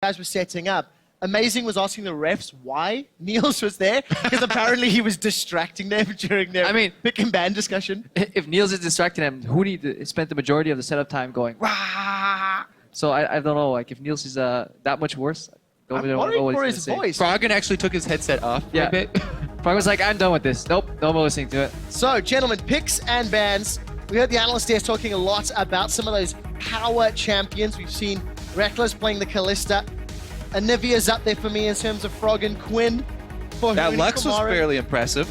guys were setting up, Amazing was asking the refs why Niels was there, because apparently he was distracting them during their pick and ban discussion. If Niels is distracting him, Huni spent the majority of the setup time going, Rah! So I don't know, like if Niels is that much worse, I'm worried for his voice. Froggen actually took his headset off for a bit. Froggen was like, I'm done with this. Nope, no more listening to it. So, gentlemen, picks and bans. We heard the analyst there talking a lot about some of those power champions. We've seen Rekkles playing the Kalista. Anivia's up there for me in terms of Froggen. Quinn for That Huni Lux was Kamaru. fairly impressive.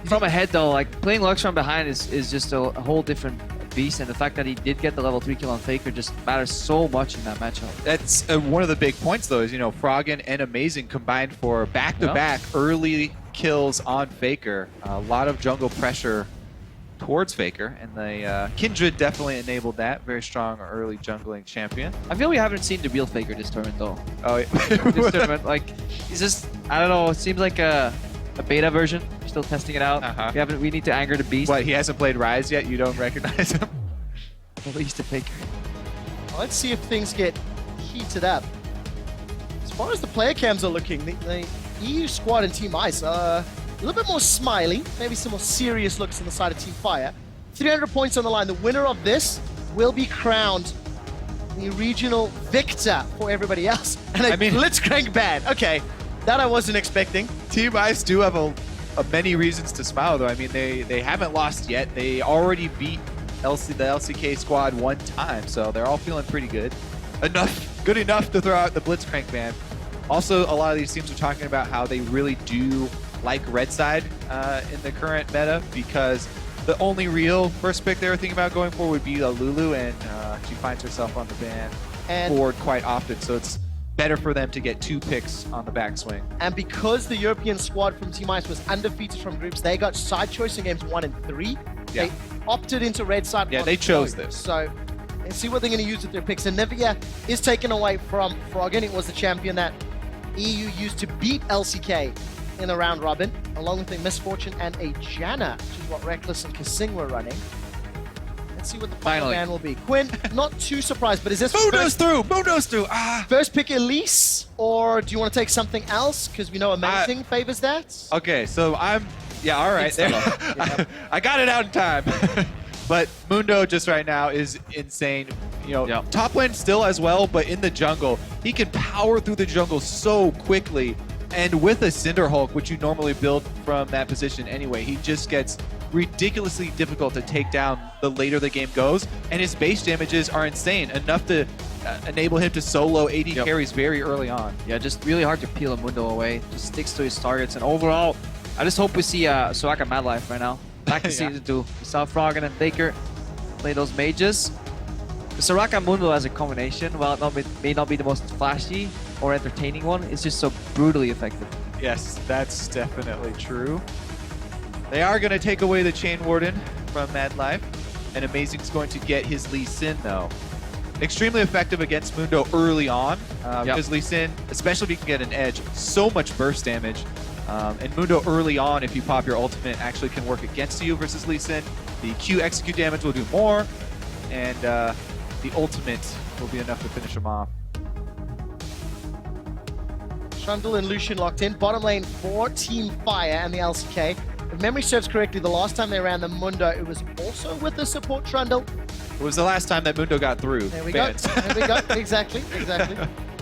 From ahead though, like playing Lux from behind is just a whole different beast, and the fact that he did get the level 3 kill on Faker just matters so much in that matchup. That's one of the big points, though, is, you know, Froggen and Amazing combined for back-to-back early kills on Faker. A lot of jungle pressure towards Faker, and the Kindred definitely enabled that. Very strong early jungling champion. I feel we haven't seen the real Faker this tournament though. Oh, yeah. This tournament, like, he's just, I don't know, it seems like a beta version. We're still testing it out. We need to anger the beast. What, he hasn't played Rise yet? You don't recognize him? At least the Faker. Well, let's see if things get heated up. As far as the player cams are looking, the EU squad and Team Ice are a little bit more smiley, maybe some more serious looks on the side of Team Fire. 300 points on the line. The winner of this will be crowned the regional victor for everybody else. And a Blitzcrank ban. Okay, that I wasn't expecting. Team Ice do have many reasons to smile, though. I mean, they haven't lost yet. They already beat the LCK squad one time, so they're all feeling pretty good. Good enough to throw out the Blitzcrank ban. Also, a lot of these teams are talking about how they really do like Red Side in the current meta, because the only real first pick they were thinking about going for would be Lulu, and she finds herself on the ban board quite often, so it's better for them to get 2 picks on the backswing. And because the European squad from Team Ice was undefeated from groups, they got side choice in games 1 and 3. Yeah. They opted into Red Side. Yeah, they chose this. So, let's see what they're going to use with their picks. And Nivea is taken away from Froggen. It was the champion that EU used to beat LCK in a round robin, along with a Misfortune and a Janna, which is what Rekkles and Kasing were running. Let's see what the final ban will be. Quinn, not too surprised, but is this Mundo's through! Mundo's through! First pick Elise, or do you want to take something else? Because we know Amazing favors that. Okay, so yeah, all right. I got it out in time. But Mundo just right now is insane. You know, top lane still as well, but in the jungle, he can power through the jungle so quickly. And with a Cinder Hulk, which you normally build from that position anyway, he just gets ridiculously difficult to take down the later the game goes. And his base damages are insane, enough to enable him to solo AD carries very early on. Yeah, just really hard to peel a Mundo away. Just sticks to his targets. And overall, I just hope we see Soraka Mad Life right now. Back to Season 2. We saw Froggen and Faker play those mages. The Soraka and Mundo as a combination, while it may not be the most flashy or entertaining one, it's just so brutally effective. Yes, that's definitely true. They are going to take away the Chain Warden from Mad Life, and Amazing's going to get his Lee Sin, though. Extremely effective against Mundo early on, because Lee Sin, especially if you can get an edge, so much burst damage. And Mundo early on, if you pop your ultimate, actually can work against you versus Lee Sin. The Q execute damage will do more, and the ultimate will be enough to finish him off. Trundle and Lucian locked in. Bottom lane for Team Fire and the LCK. If memory serves correctly, the last time they ran the Mundo, it was also with the support Trundle. It was the last time that Mundo got through. There we go. There we go. Exactly.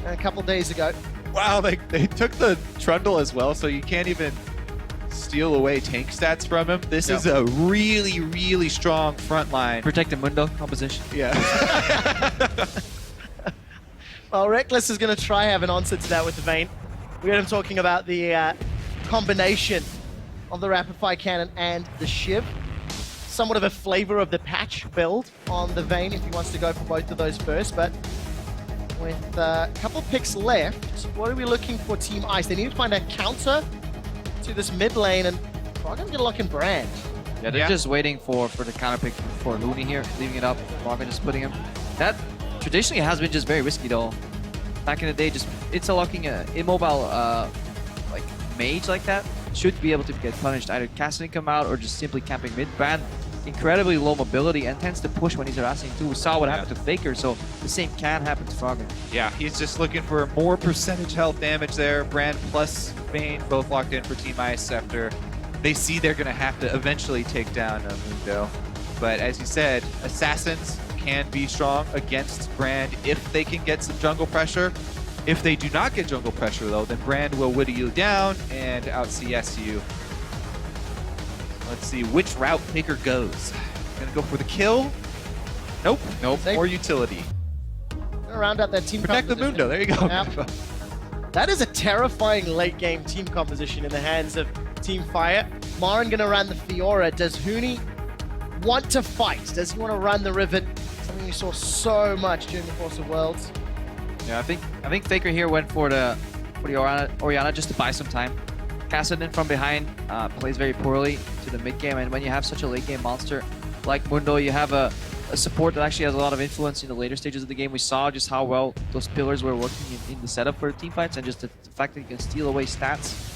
A couple days ago. Wow, they took the Trundle as well, so you can't even steal away tank stats from him. This is a really, really strong front line. Protect the Mundo composition. Yeah. Well, Rekkles is going to try have an answer to that with the Vayne. We heard him talking about the combination of the Rapid Fire Cannon and the Shiv. Somewhat of a flavor of the patch build on the Vayne if he wants to go for both of those first, but with a couple picks left, what are we looking for Team Ice? They need to find a counter to this mid lane, and Froggen's going to lock in Brand. Yeah, they're just waiting for the counter pick for Looney here, leaving it up. Froggen just putting him. That traditionally has been just very risky though. Back in the day, just locking an immobile like mage like that should be able to get punished, either casting him out or just simply camping mid. Brand incredibly low mobility and tends to push when he's harassing too. We saw what happened to Faker, so the same can happen to Froggen. Yeah, he's just looking for more percentage health damage there. Brand plus Vayne both locked in for Team Ice after they see they're going to have to eventually take down Mundo. But as you said, Assassins can be strong against Brand if they can get some jungle pressure. If they do not get jungle pressure, though, then Brand will whittle you down and out CS you. Let's see which route Faker goes. Gonna go for the kill? Nope. Or utility. Gonna round out that team Protect the composition. Mundo. There you go. Yep. That is a terrifying late game team composition in the hands of Team Fire. Maren gonna run the Fiora. Does Huni want to fight? Does he want to run the Rivet? Something you saw so much during the course of Worlds. Yeah, I think Faker here went for the Orianna just to buy some time. Kassadin from behind plays very poorly to the mid game, and when you have such a late game monster like Mundo, you have a support that actually has a lot of influence in the later stages of the game. We saw just how well those pillars were working in the setup for team fights, and just the fact that you can steal away stats.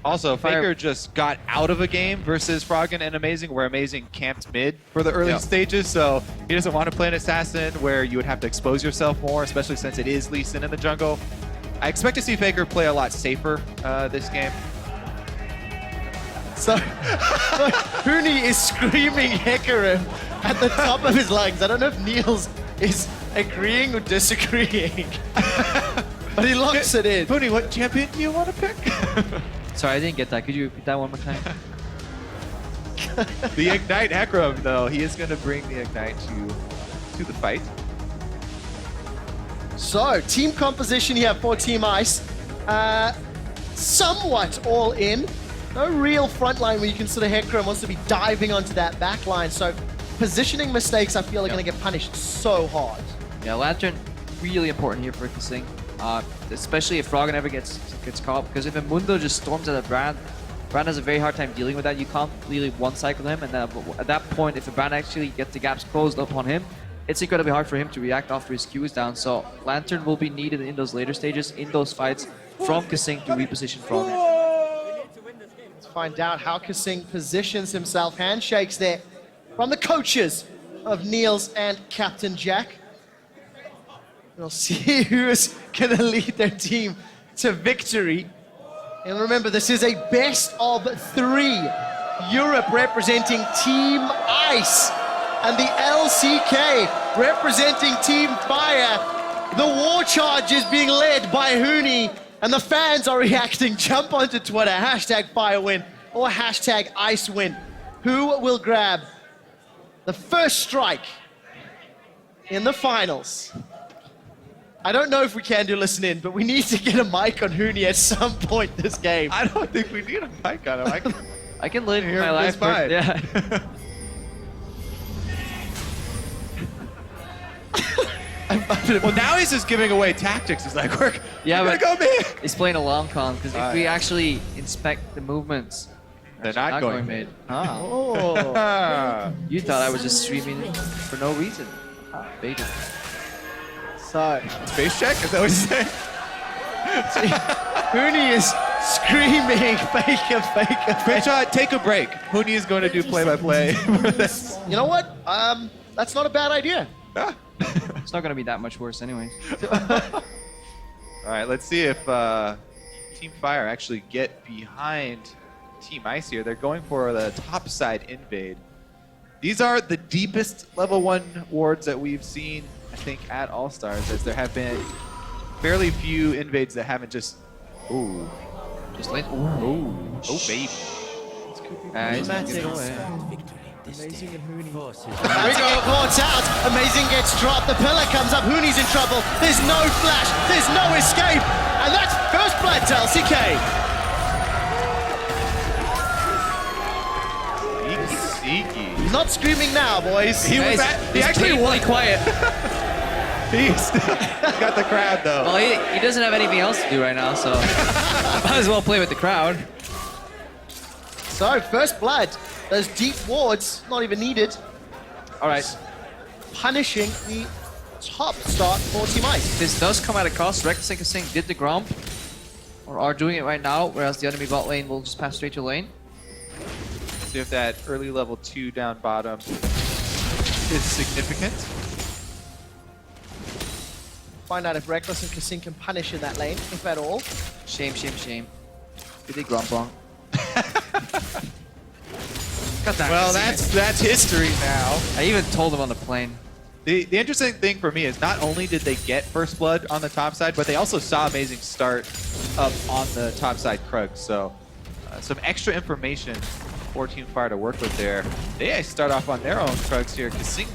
Also, Fire- Faker just got out of a game versus Froggen and Amazing, where Amazing camped mid for the early stages, so he doesn't want to play an Assassin where you would have to expose yourself more, especially since it is Lee Sin in the jungle. I expect to see Faker play a lot safer this game. So, Huni is screaming Hecarim at the top of his lungs. I don't know if Niels is agreeing or disagreeing, but he locks it in. Puni, what champion do you want to pick? Sorry, I didn't get that. Could you repeat that one more time? The Ignite Hecarim, though, he is going to bring the Ignite to the fight. So, team composition here for Team Ice. Somewhat all in. No real front line where you can sort of Hecarim wants to be diving onto that back line. So, positioning mistakes I feel are going to get punished so hard. Yeah, Lantern really important here for Kasing, especially if Froggen ever gets caught. Because if a Mundo just storms at a Brand has a very hard time dealing with that. You can't really one-cycle him, and at that point, if a Brand actually gets the gaps closed up on him, it's incredibly hard for him to react after his Q is down. So Lantern will be needed in those later stages, in those fights, from Kasing to reposition Froggen. Let's find out how Kasing positions himself. Handshakes there from the coaches of Niels and Captain Jack. We'll see who is going to lead their team to victory. And remember, this is a best of 3. Europe representing Team Ice and the LCK representing Team Fire. The war charge is being led by Huni, and the fans are reacting. Jump onto Twitter, hashtag FireWin or hashtag IceWin. Who will grab the first strike in the finals? I don't know if we can do listen in, but we need to get a mic on Huni at some point this game. I don't think we need a mic on him. I can live Here, my life. fine. Yeah. Well, now he's just giving away tactics. He's like, we're Yeah, gonna go mid. He's playing a long con, because if we actually inspect the movements, They're not going mid. Ah. Oh. Ah. You thought I was just streaming for no reason. Baited. So, Space check? Is that what you're saying? Huni is screaming, Faker, Faker, Great Faker. shot. Take a break. Huni is going to do play-by-play for this. You know what? That's not a bad idea. Ah. It's not going to be that much worse anyways. All right, let's see if Team Fire actually get behind Team Ice here. They're going for the top side invade. These are the deepest level 1 wards that we've seen, I think, at All-Stars, as there have been fairly few invades that haven't just... Ooh. Just late. Ooh. Oh, baby. He's not Dramatic. gonna away. Amazing and Huni. Amazing get caught out. Amazing gets dropped. The pillar comes up. Huni's in trouble. There's no flash. There's no escape. And that's first blood to LCK. Seeky. He's not screaming now, boys. He was he actually really quiet. He's got the crowd, though. Well, he doesn't have anything else to do right now, so might as well play with the crowd. So, first blood. Those deep wards, not even needed. All right. Punishing the top start for Team Ice. This does come at a cost. Reckless and Kasing did the Gromp, or are doing it right now, whereas the enemy bot lane will just pass straight to lane. See if that early level 2 down bottom is significant. Find out if Reckless and Kasing can punish in that lane, if at all. Shame, shame, shame. Did they Grumpong? Well, that's history now. I even told him on the plane. The interesting thing for me is not only did they get first blood on the top side, but they also saw Amazing start up on the top side Krug. So some extra information for Team Fire to work with there. They start off on their own Krugs here. Kasing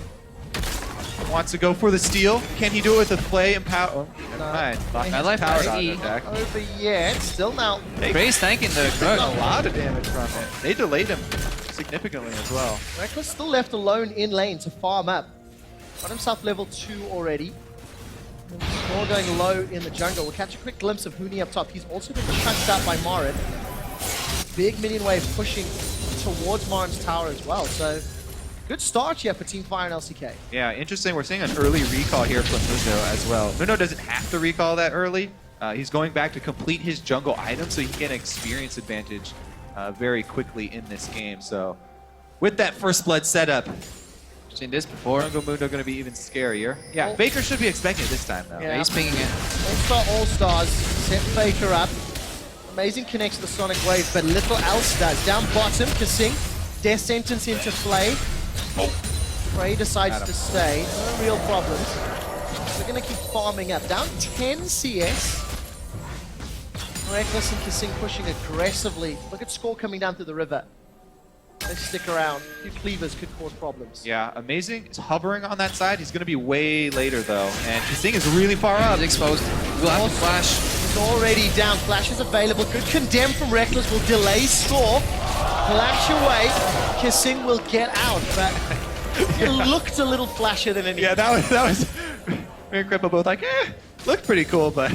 wants to go for the steal. Can he do it with a play and power? Oh, never mind. Mad Life Powered has on E. attack. Over yet, still now. Grace tanking the Took a Krug. lot of damage from it. They delayed him significantly as well. Reckless still left alone in lane to farm up. Got himself level 2 already. Score going low in the jungle. We'll catch a quick glimpse of Huni up top. He's also been chunked out by Marin. Big minion wave pushing towards Marin's tower as well. So good start here for Team Fire and LCK. Yeah, interesting. We're seeing an early recall here from Mundo as well. Mundo doesn't have to recall that early. He's going back to complete his jungle item so he can get an experience advantage very quickly in this game. So with that first blood setup, Seen this before. Jungle Mundo going to be even scarier. Yeah, Oh. Baker should be expecting it this time though. Yeah. He's pinging it. All-Star All-Stars set Faker up. Amazing connects the Sonic Wave, but little else does. Down bottom, Kasing. Death Sentence into play. Frey decides Got him. to stay. No real problems. We're going to keep farming up. Down 10 CS. Reckless and Kasing pushing aggressively. Look at Score coming down through the river. They stick around. A few cleavers could cause problems. Yeah, Amazing is hovering on that side. He's going to be way later though. And Kasing is really far up. He's exposed. We'll have to flash. He's already down. Flash is available. Good condemn from Reckless will delay Score. Flash away. Kasing will get out, but it looked a little flashier than anything. Yeah, that was me and Cripple both like, looked pretty cool, but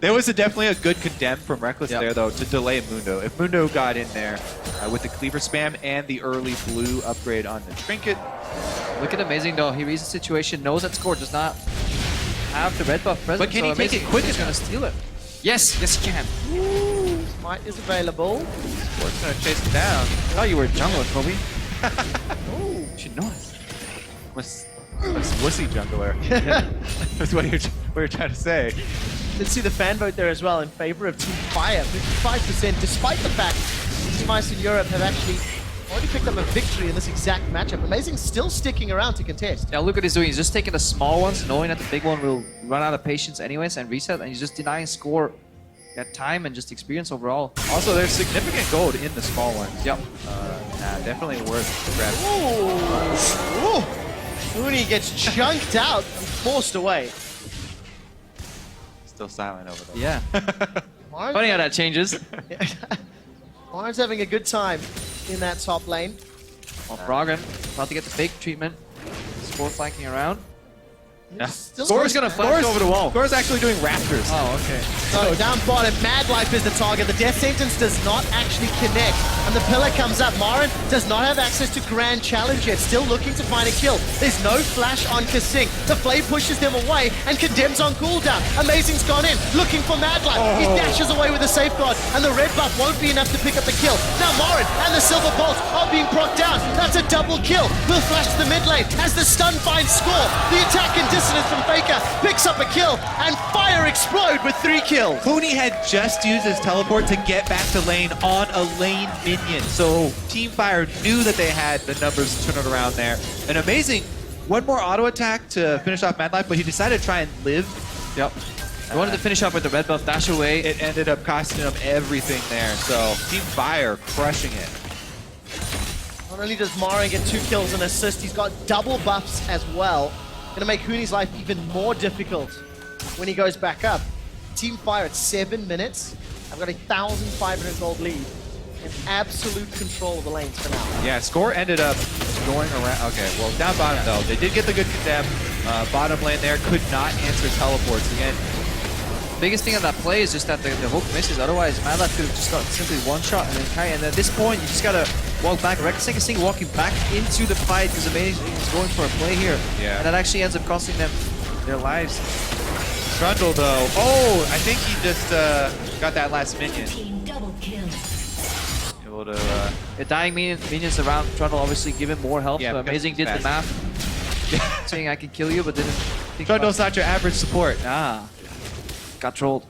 there was definitely a good condemn from Reckless Yep. there though to delay Mundo. If Mundo got in there with the cleaver spam and the early blue upgrade on the trinket, Look at Amazing though. He reads the situation, knows that Score does not have the red buff present. But can so he take it Amazing quick is going to steal it. Yes, yes he can. Smite is available. Sport's gonna chase him down. I thought you were a jungler, Kobe. You should know it. Was wussy jungler. That's what you're trying to say. Let's see the fan vote there as well in favor of Team Fire. 55%, despite the fact Team Ice in Europe have actually already picked up a victory in this exact matchup. Amazing still sticking around to contest. Now look what he's doing. He's just taking the small ones, knowing that the big one will run out of patience anyways and reset, and he's just denying Score that time and just experience overall. Also, there's significant gold in the small ones. Yep. Definitely worth grabbing. Ooh! Huni gets chunked out and forced away. Still silent over there. Yeah. Marin's Funny how that changes. Marin's having a good time in that top lane. Well, Froggen about to get the fake treatment. Score flanking around. Yeah. Still Score's gonna flash over the wall. Score's actually doing Raptors. Oh, okay. So down bottom, Mad Life is the target. The Death Sentence does not actually connect. And the pillar comes up. Marin does not have access to Grand Challenge yet. Still looking to find a kill. There's no flash on Kasing. The Flame pushes them away and condemns on cooldown. Amazing's gone in, looking for Mad Life. He dashes away with a safeguard, and the red buff won't be enough to pick up the kill. Now Marin and the Silver Bolt are being procced down. That's a double kill. Will flash to the mid lane as the stun finds Score. The attack and dissonance from Faker picks up a kill, and Fire explode with 3 kills. Huni had just used his teleport to get back to lane on a lane minion. So Team Fire knew that they had the numbers to turn it around there. And Amazing, one more auto attack to finish off Mad Life, but he decided to try and live. Yep. I wanted to finish up with the red buff dash away. It ended up costing him everything there. So Team Fire crushing it. Not only does Marin get 2 kills and assist, he's got double buffs as well. Gonna make Huni's life even more difficult when he goes back up. Team Fire at 7 minutes. I've got a 1,500 gold lead and absolute control of the lanes for now. Yeah, Score ended up going around. Okay, well, down bottom though. They did get the good condemn. Bottom lane there could not answer teleports again. Biggest thing on that play is just that the hook misses. Otherwise, Mad Life could have just got simply one shot and then carry. And at this point, you just gotta walk back. Reckless Thing walking back into the fight because Amazing is going for a play here. Yeah. And that actually ends up costing them their lives. Trundle though. Oh, I think he just got that last minion. Team double kill. able to. The dying minions around Trundle obviously give him more health. Yeah, So because Amazing he's did the math, saying I can kill you, but didn't think about Trundle's not your average support. Ah, got trolled.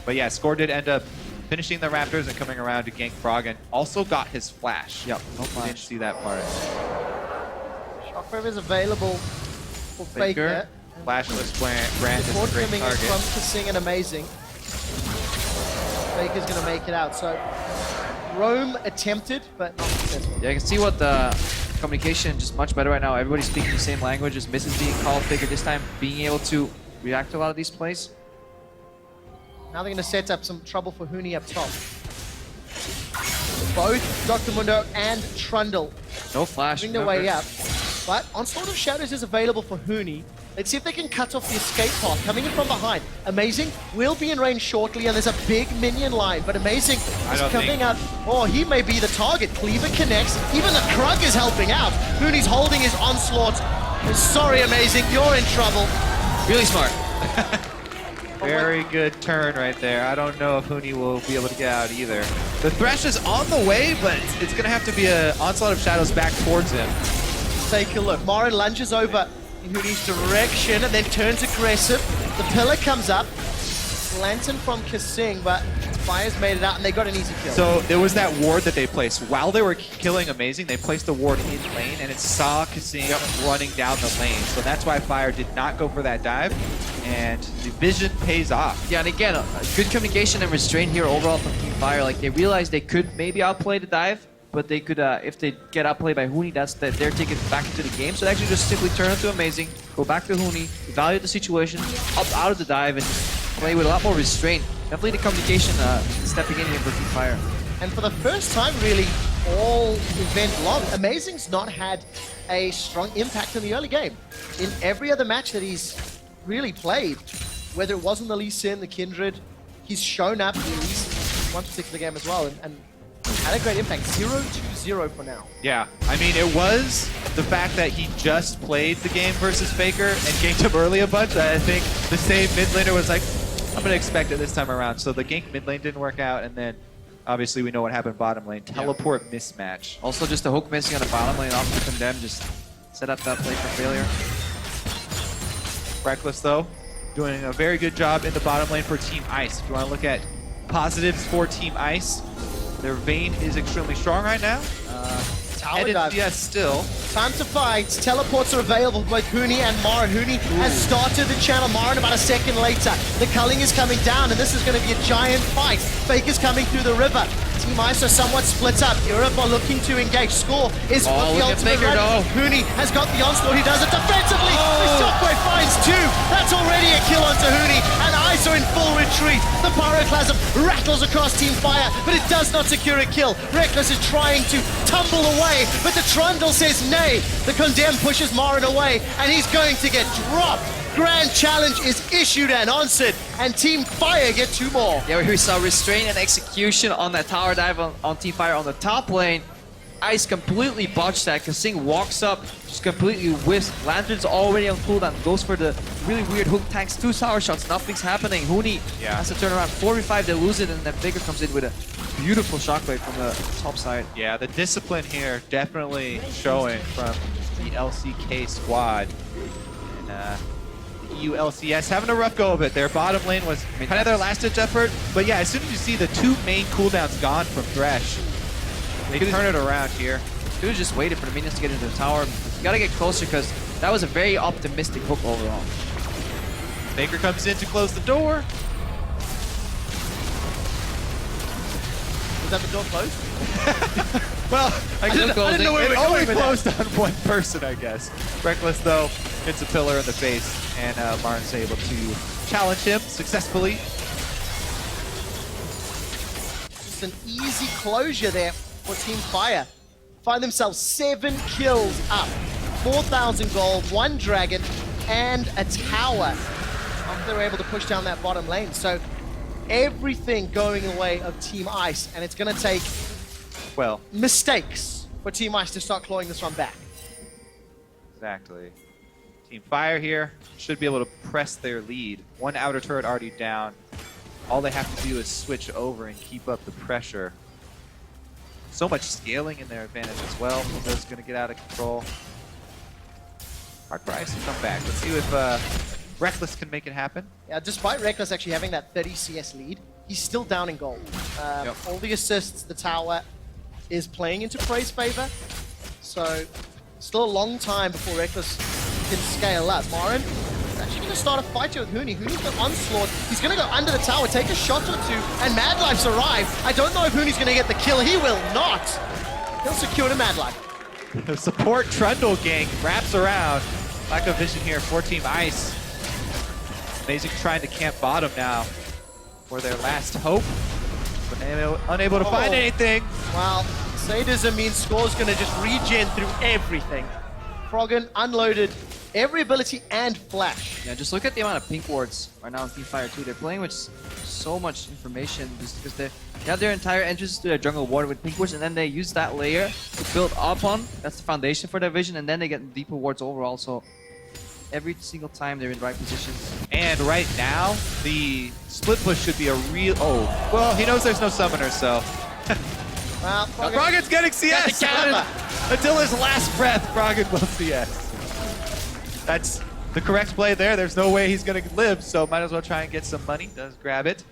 But yeah, Score did end up finishing the Raptors and coming around to gank Froggen. Also got his flash. Yep, no Didn't flash. see that part. Shockwave is available for Faker. Faker. Flashless Brand is a Support great coming in target. from Kasing and Amazing. Faker's going to make it out. So Rome attempted, but not successful. Yeah, I can see what the communication just much better right now. Everybody's speaking the same language. Just misses being called. Faker this time being able to react to a lot of these plays. Now they're going to set up some trouble for Huni up top. Both Dr. Mundo and Trundle No flash. moving their way up. But Onslaught of Shadows is available for Huni. Let's see if they can cut off the escape path. Coming in from behind. Amazing will be in range shortly, and there's a big minion line. But Amazing I is don't coming think- out. Oh, he may be the target. Cleaver connects. Even the Krug is helping out. Huni's holding his Onslaught. Sorry, Amazing, you're in trouble. Really smart. Very good turn right there. I don't know if Huni will be able to get out either. The Thresh is on the way, but it's going to have to be an Onslaught of Shadows back towards him. Take a look. Marin lunges over in Huni's direction and then turns aggressive. The pillar comes up. Lantern from Kasing, but Fire's made it out and they got an easy kill. So there was that ward that they placed. While they were killing Amazing, they placed the ward in lane, and it saw Kasing running down the lane. So that's why Fire did not go for that dive, and the vision pays off. Yeah, and again, good communication and restraint here overall from Team Fire. Like, they realized they could maybe outplay the dive, but they could, if they get outplayed by Huni, that's that they're taken back into the game. So they actually just simply turn it to Amazing, go back to Huni, evaluate the situation, up out of the dive, and just play with a lot more restraint. Definitely the communication stepping in here for Team Fire. And for the first time, really, all event long, Amazing's not had a strong impact in the early game. In every other match that he's really played, whether it was in the Lee Sin, the Kindred, he's shown up in at least one particular game as well, and had a great impact. 0-2-0 for now. Yeah, I mean, it was the fact that he just played the game versus Faker and ganked him early a bunch. I think the same mid laner was like, I'm going to expect it this time around. So the gank mid lane didn't work out, and then obviously we know what happened bottom lane. Teleport mismatch. Also, just a hook missing on the bottom lane off the Condemn, just set up that play for failure. Reckless, though, doing a very good job in the bottom lane for Team Ice. If you want to look at positives for Team Ice, their Vayne is extremely strong right now. Tower Headed dive. CS still. Time to fight. Teleports are available for both Huni and Marin. Huni has started the channel. Marin about a second later. The culling is coming down, and this is going to be a giant fight. Faker's coming through the river. Team Ice are somewhat split up. Europe are looking to engage. Score is Oh, on the look at ultimate Faker, run. though. Huni has got the onslaught. He does it defensively. The shockwave finds two. That's already a kill onto Huni, and Ice are in full retreat. The pyroclasm rattles across Team Fire, but it does not secure a kill. Reckless is trying to tumble away, but the Trundle says nay. The Condemn pushes Marin away, and he's going to get dropped. Grand challenge is issued and answered, and Team Fire get two more. Yeah, we saw restraint and execution on that tower dive on Team Fire on the top lane. Ice completely botched that. Kasing walks up, just completely whiffs. Lantern's already on cooldown, goes for the really weird hook tanks, 2 tower shots, nothing's happening. Huni has to turn around, 4v5, they lose it, and then Faker comes in with a beautiful shockwave from the top side. Yeah, the discipline here definitely showing from the LCK squad. And the EU LCS having a rough go of it. Their bottom lane was kind of their last-ditch effort. But yeah, as soon as you see the 2 main cooldowns gone from Thresh, they turn it around here. Dude just waited for the minions to get into the tower. You gotta get closer because that was a very optimistic hook overall. Faker comes in to close the door. Was that the door closed? Well, I didn't know where it we were only going with that. closed on one person, I guess. Reckless, though, hits a pillar in the face, and Marin's able to challenge him successfully. Just an easy closure there for Team Fire. Find themselves 7 kills up. 4,000 gold, 1 dragon, and a tower. After they're able to push down that bottom lane. So everything going the way of Team Ice, and it's going to take Well, mistakes for Team Ice to start clawing this one back. exactly. Team Fire here should be able to press their lead. 1 outer turret already down. all they have to do is switch over and keep up the pressure. So much scaling in their advantage as well. Mundo's going to get out of control. Hard for Ice to come back. Let's see if Reckless can make it happen. Yeah, despite Reckless actually having that 30 CS lead, he's still down in gold. All the assists, the tower is playing into Prey's favor. So, still a long time before Reckless can scale up. Marin is actually going to start a fight here with Huni. Huni's got Onslaught. He's going to go under the tower, take a shot or two, and Mad Life's arrived. I don't know if Huni's going to get the kill. He will not. He'll secure the Mad Life. The support Trundle gang wraps around. Lack of vision here for Team Ice. Amazing trying to camp bottom now for their last hope. But unable to find anything. Well, Sadism means Score's going to just regen through everything. Froggen unloaded every ability and flash. Yeah, just look at the amount of pink wards right now in Teamfire 2. They're playing with so much information just because they have their entire entrance to their jungle ward with pink wards, and then they use that layer to build upon. That's the foundation for their vision, and then they get deeper wards overall. So every single time they're in the right position. And right now, the split push should be a real... Oh, well, he knows there's no summoner, so... Well, Froggen's getting CS! Until his last breath, Froggen will CS. That's the correct play there. There's no way he's going to live, so might as well try and get some money. Does grab it.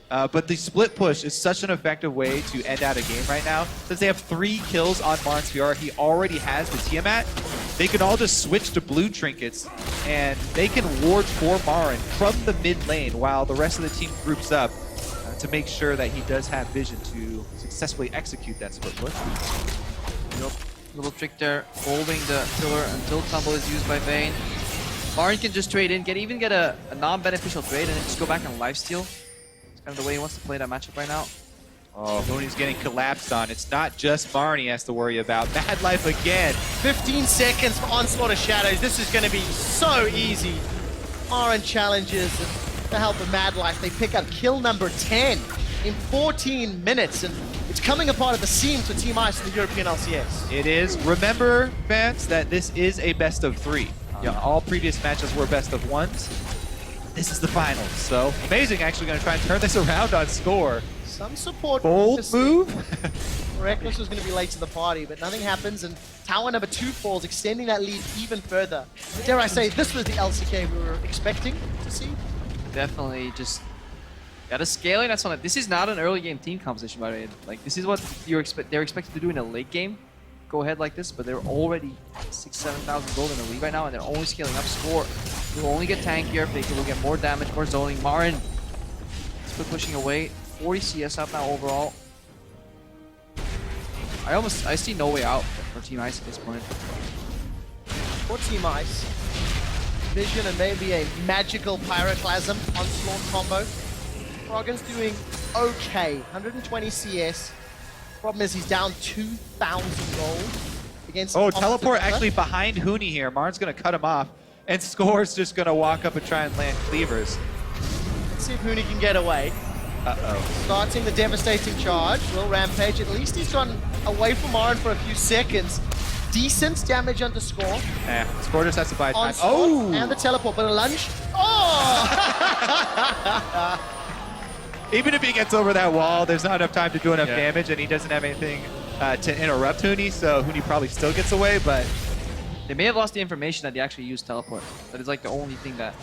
But the split push is such an effective way to end out a game right now. Since they have 3 kills on Marn's Fiora, he already has the Tiamat. They can all just switch to blue trinkets, and they can ward for Marin from the mid lane while the rest of the team groups up to make sure that he does have vision to successfully execute that split push. Little trick there, holding the pillar until Tumble is used by Vayne. Marin can just trade in, even get a non-beneficial trade, and then just go back and lifesteal. It's kind of the way he wants to play that matchup right now. Oh, Huni's getting collapsed on. It's not just Marin he has to worry about. Mad Life again. 15 seconds for Onslaught of Shadows. This is going to be so easy. Marin challenges the help of Mad Life. They pick up kill number 10 in 14 minutes, and it's coming apart at the seams for Team Ice in the European LCS. It is. Remember, fans, that this is a best of 3. All previous matches were best of 1s. This is the finals, so amazing actually going to try and turn this around on Score. Some support. Bold move. Reckless was going to be late to the party, but nothing happens, and tower number 2 falls, extending that lead even further. Dare I say, this was the LCK we were expecting to see. Definitely just the scaling that's on it. This is not an early game team composition, by the way. Like, this is what they're expected to do in a late game. Go ahead like this, but they're already 6,000-7,000 gold in the lead right now, and they're only scaling up. Score will only get tankier. Faker will get more damage, more zoning. Marin split pushing away. 40 CS up now overall. I see no way out for Team Ice at this point. For Team Ice, Vision and maybe a magical Pyroclasm Onslaught combo. Froggen's doing okay, 120 CS. Problem is he's down 2,000 gold against... Oh, teleport actually behind Huni here. Marin's going to cut him off, and Score's just going to walk up and try and land cleavers. Let's see if Huni can get away. Uh-oh. Starting the devastating charge. Will Rampage. At least he's gone away from Marin for a few seconds. Decent damage under Score. Score just has to buy time. Onslaught Oh! And the teleport, but a lunge. Oh! Even if he gets over that wall, there's not enough time to do enough damage, and he doesn't have anything to interrupt Huni, so Huni probably still gets away, but... They may have lost the information that they actually used teleport. That is like the only thing that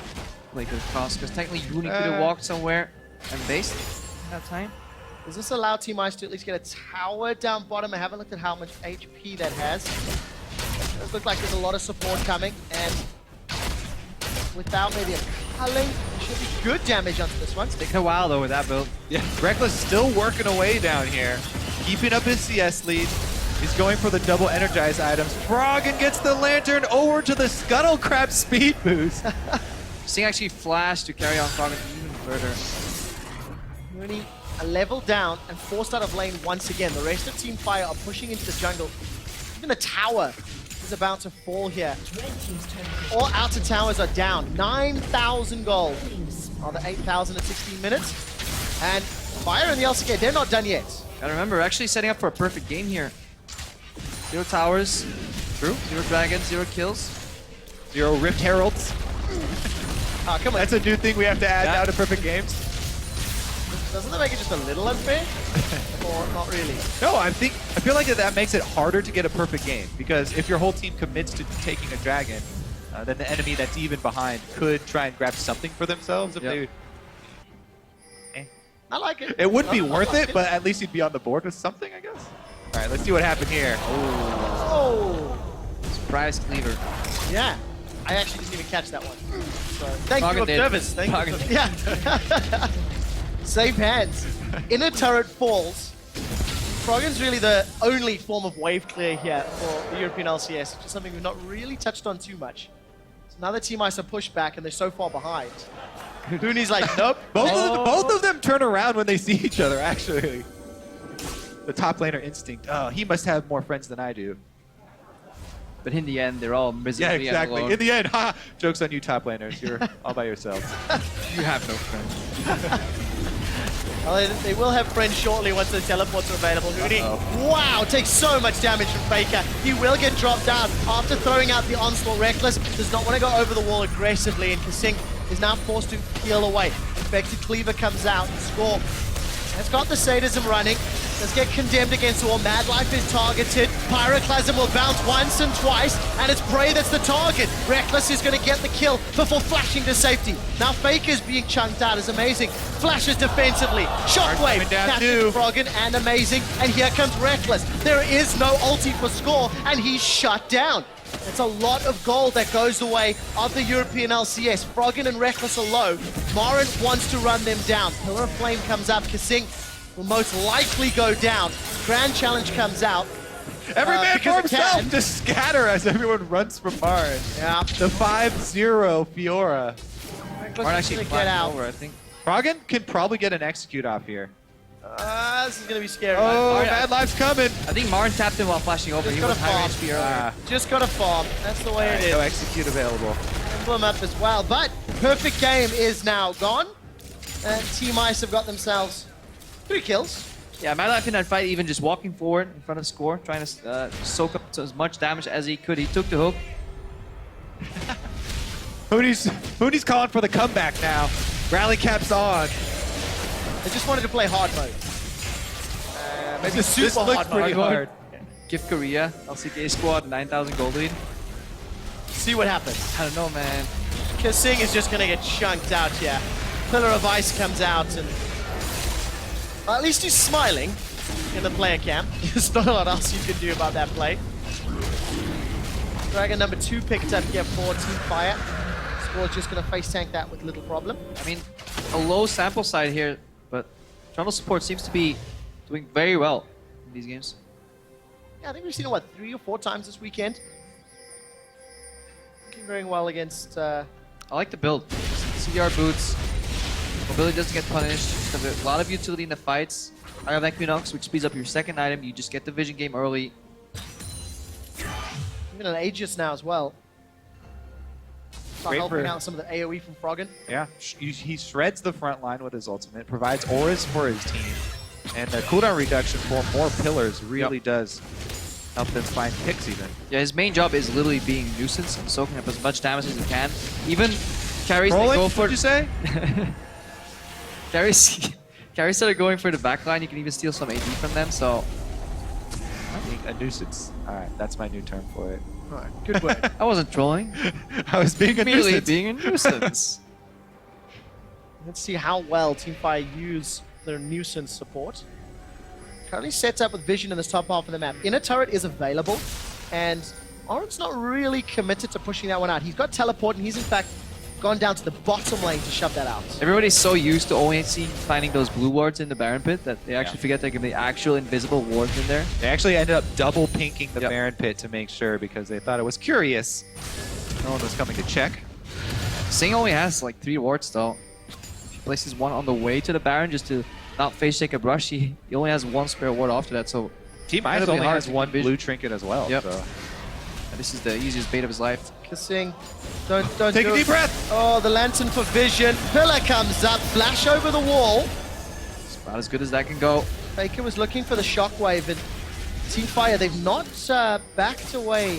play could have cost, because technically Huni could have walked somewhere and based that time. Does this allow Team Ice to at least get a tower down bottom? I haven't looked at how much HP that has. It does look like there's a lot of support coming, and without maybe a culling, should be good damage onto this one. It's taking a while though with that build. Yeah, Reckless still working away down here, keeping up his CS lead. He's going for the double energize items. Froggen gets the lantern over to the Scuttle Crab speed boost. Sting actually flashed to carry on Froggen even further. Rooney a level down and forced out of lane once again. The rest of Team Fire are pushing into the jungle. Even the tower is about to fall here. All outer towers are down. 9,000 gold on the 8,000 in 16 minutes. And Fire and the LCK, they're not done yet. Gotta remember, we're actually setting up for a perfect game here. 0 towers. True. 0 dragons, 0 kills. 0 Rift Heralds. Oh, come on. That's a new thing we have to add now to perfect games. Doesn't that make it just a little unfair? Or not really? No, I feel like that makes it harder to get a perfect game because if your whole team commits to taking a dragon, then the enemy that's even behind could try and grab something for themselves if they. I like it. It would be I worth like it, but at least you'd be on the board with something, I guess. All right, let's see what happened here. Oh, Surprise cleaver. yeah. I actually didn't even catch that one. So, thank Froggen you, did. observers. Thank you. Froggen did. Yeah. Save hands. Inner turret falls. Froggen's really the only form of wave clear here for the European LCS, which is something we've not really touched on too much. So now the Team Ice are pushed back and they're so far behind. Booney's like, nope. Both of them turn around when they see each other, actually. The top laner instinct. Oh, he must have more friends than I do. But in the end, they're all Yeah, miserably exactly. alone. In the end, ha! Joke's on you, top laners. You're all by yourselves. You have no friends. Well, they will have friends shortly once the teleports are available. Hoodie, wow, takes so much damage from Faker. He will get dropped down after throwing out the Onslaught. Reckless does not want to go over the wall aggressively, and Kasink is now forced to peel away. Infected Cleaver comes out and Score has got the sadism running. Let's get condemned against all. Mad Life is targeted. Pyroclasm will bounce once and twice, and it's Prey that's the target. Reckless is going to get the kill before flashing to safety. Now Faker's being chunked out is amazing. Flashes defensively. Shockwave coming down catches too. Froggen and amazing. And here comes Reckless. There is no ulti for Score, and he's shut down. It's a lot of gold that goes the way of the European LCS. Froggen and Reckless are low. Marin wants to run them down. Pillar of Flame comes up. Kasink will most likely go down. Grand Challenge comes out. Every man for because it himself can. to scatter as everyone runs from Marin. Yeah. The 5-0 Fiora. Reckless Marin is actually going to get climbed out. over, I think. Froggen can probably get an execute off here. This is going to be scary. Oh, Marin- Mad Life's coming. I think Marin tapped him while flashing over. Just He got was a high farm. HP earlier. Just got to farm. That's the way it No is. execute available. Emblem up as well. But perfect game is now gone. And Team Ice have got themselves 3 kills. Yeah, Mad Life in that fight, even just walking forward in front of Score, trying to soak up as much damage as he could. He took the hook. Hooney's calling for the comeback now. Rally cap's on. They just wanted to play hard mode. Maybe This super looks hard pretty mode. hard. Give Korea, LCK squad, 9,000 gold lead. See what happens. I don't know, man. Kasing is just going to get chunked out here. Pillar of Ice comes out and at least he's smiling in the player cam. There's not a lot else you can do about that play. Dragon number 2 picked up here for Team Fire. Score's just going to face tank that with little problem. I mean, a low sample side here, but Trundle support seems to be doing very well in these games. Yeah, I think we've seen it, what, 3 or 4 times this weekend? Looking very well against... I like the build. CDR boots. Mobility doesn't get punished. Just a lot of utility in the fights. I have Equinox, which speeds up your second item. You just get the vision game early. even an Aegis now as well. Start Great helping for- out some of the AoE from Froggen. Yeah, he shreds the front line with his ultimate, provides auras for his team, and the cooldown reduction for more pillars really does help them find picks even. Yeah, his main job is literally being nuisance and soaking up as much damage as he can. Even carries that Rolling, go for what'd you say? carries that are going for the backline. You can even steal some AD from them. So Being a nuisance. All right, that's my new term for it. Alright, good work. I wasn't trolling. I was being a Merely nuisance. being a nuisance. Let's see how well Team Fire use their nuisance support. Currently sets up with Vision in this top half of the map. Inner turret is available, and Oren's not really committed to pushing that one out. He's got teleport, and he's in fact gone down to the bottom lane to shove that out. Everybody's so used to only finding those blue wards in the Baron Pit that they actually forget there can be actual invisible wards in there. They actually ended up double pinking the Yep. Baron Pit to make sure because they thought it was curious. No one was coming to check. Sing only has like 3 wards though. If he places one on the way to the Baron just to not face take a brush, he only has 1 spare ward after that. So Team Ice Incredibly only hard has to one envision. blue trinket as well. Yep. So. this is the easiest bait of his life. Kissing. Don't Take do a it. deep breath. Oh, the lantern for Vision. Pillar comes up, flash over the wall. It's about as good as that can go. Faker was looking for the shockwave, and Team Fire, they've not backed away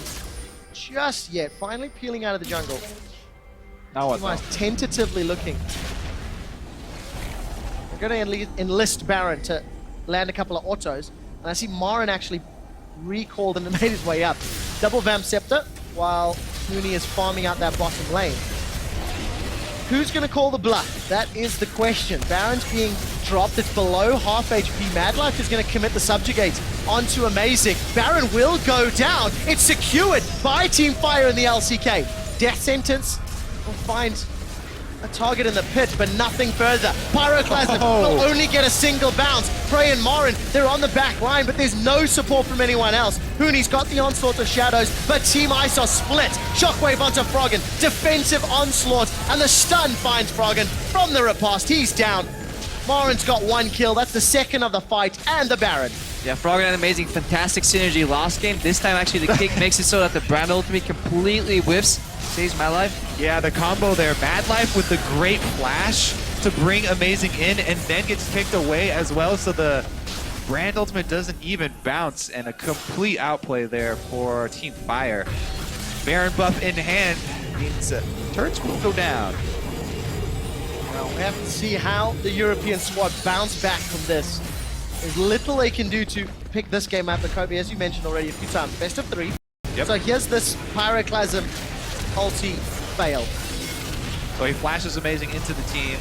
just yet. Finally peeling out of the jungle. Now what? Team Ice tentatively looking. They're going to enlist Baron to land a couple of autos. And I see Marin actually recalled and made his way up. Double Vamp Scepter while Mooney is farming out that bottom lane. Who's going to call the bluff? That is the question. Baron's being dropped. It's below half HP. Madlife is going to commit the Subjugate onto Amazing. Baron will go down. It's secured by Team Fire in the LCK. Death Sentence will find a target in the pit, but nothing further. Pyroclasm will only get a single bounce. Prey and Marin, they're on the back line, but there's no support from anyone else. Hooney's got the onslaught of Shadows, but Team Ice are split. Shockwave onto Froggen, defensive onslaught, and the stun finds Froggen from the riposte. He's down. Marin's got 1 kill. That's the second of the fight, and the Baron. Yeah, Froggen and Amazing, fantastic synergy last game. This time, actually, the kick makes it so that the Brand ultimate completely whiffs. Saves Madlife. Yeah, the combo there. Madlife with the great flash to bring Amazing in and then gets kicked away as well. So the Brand ultimate doesn't even bounce, and a complete outplay there for Team Fire. Baron buff in hand means turrets will go down. Well, we have to see how the European squad bounce back from this. There's little they can do to pick this game up. Kobe, as you mentioned already a few times, best of 3. Yep. So here's this Pyroclasm ulti fail. So he flashes Amazing into the team,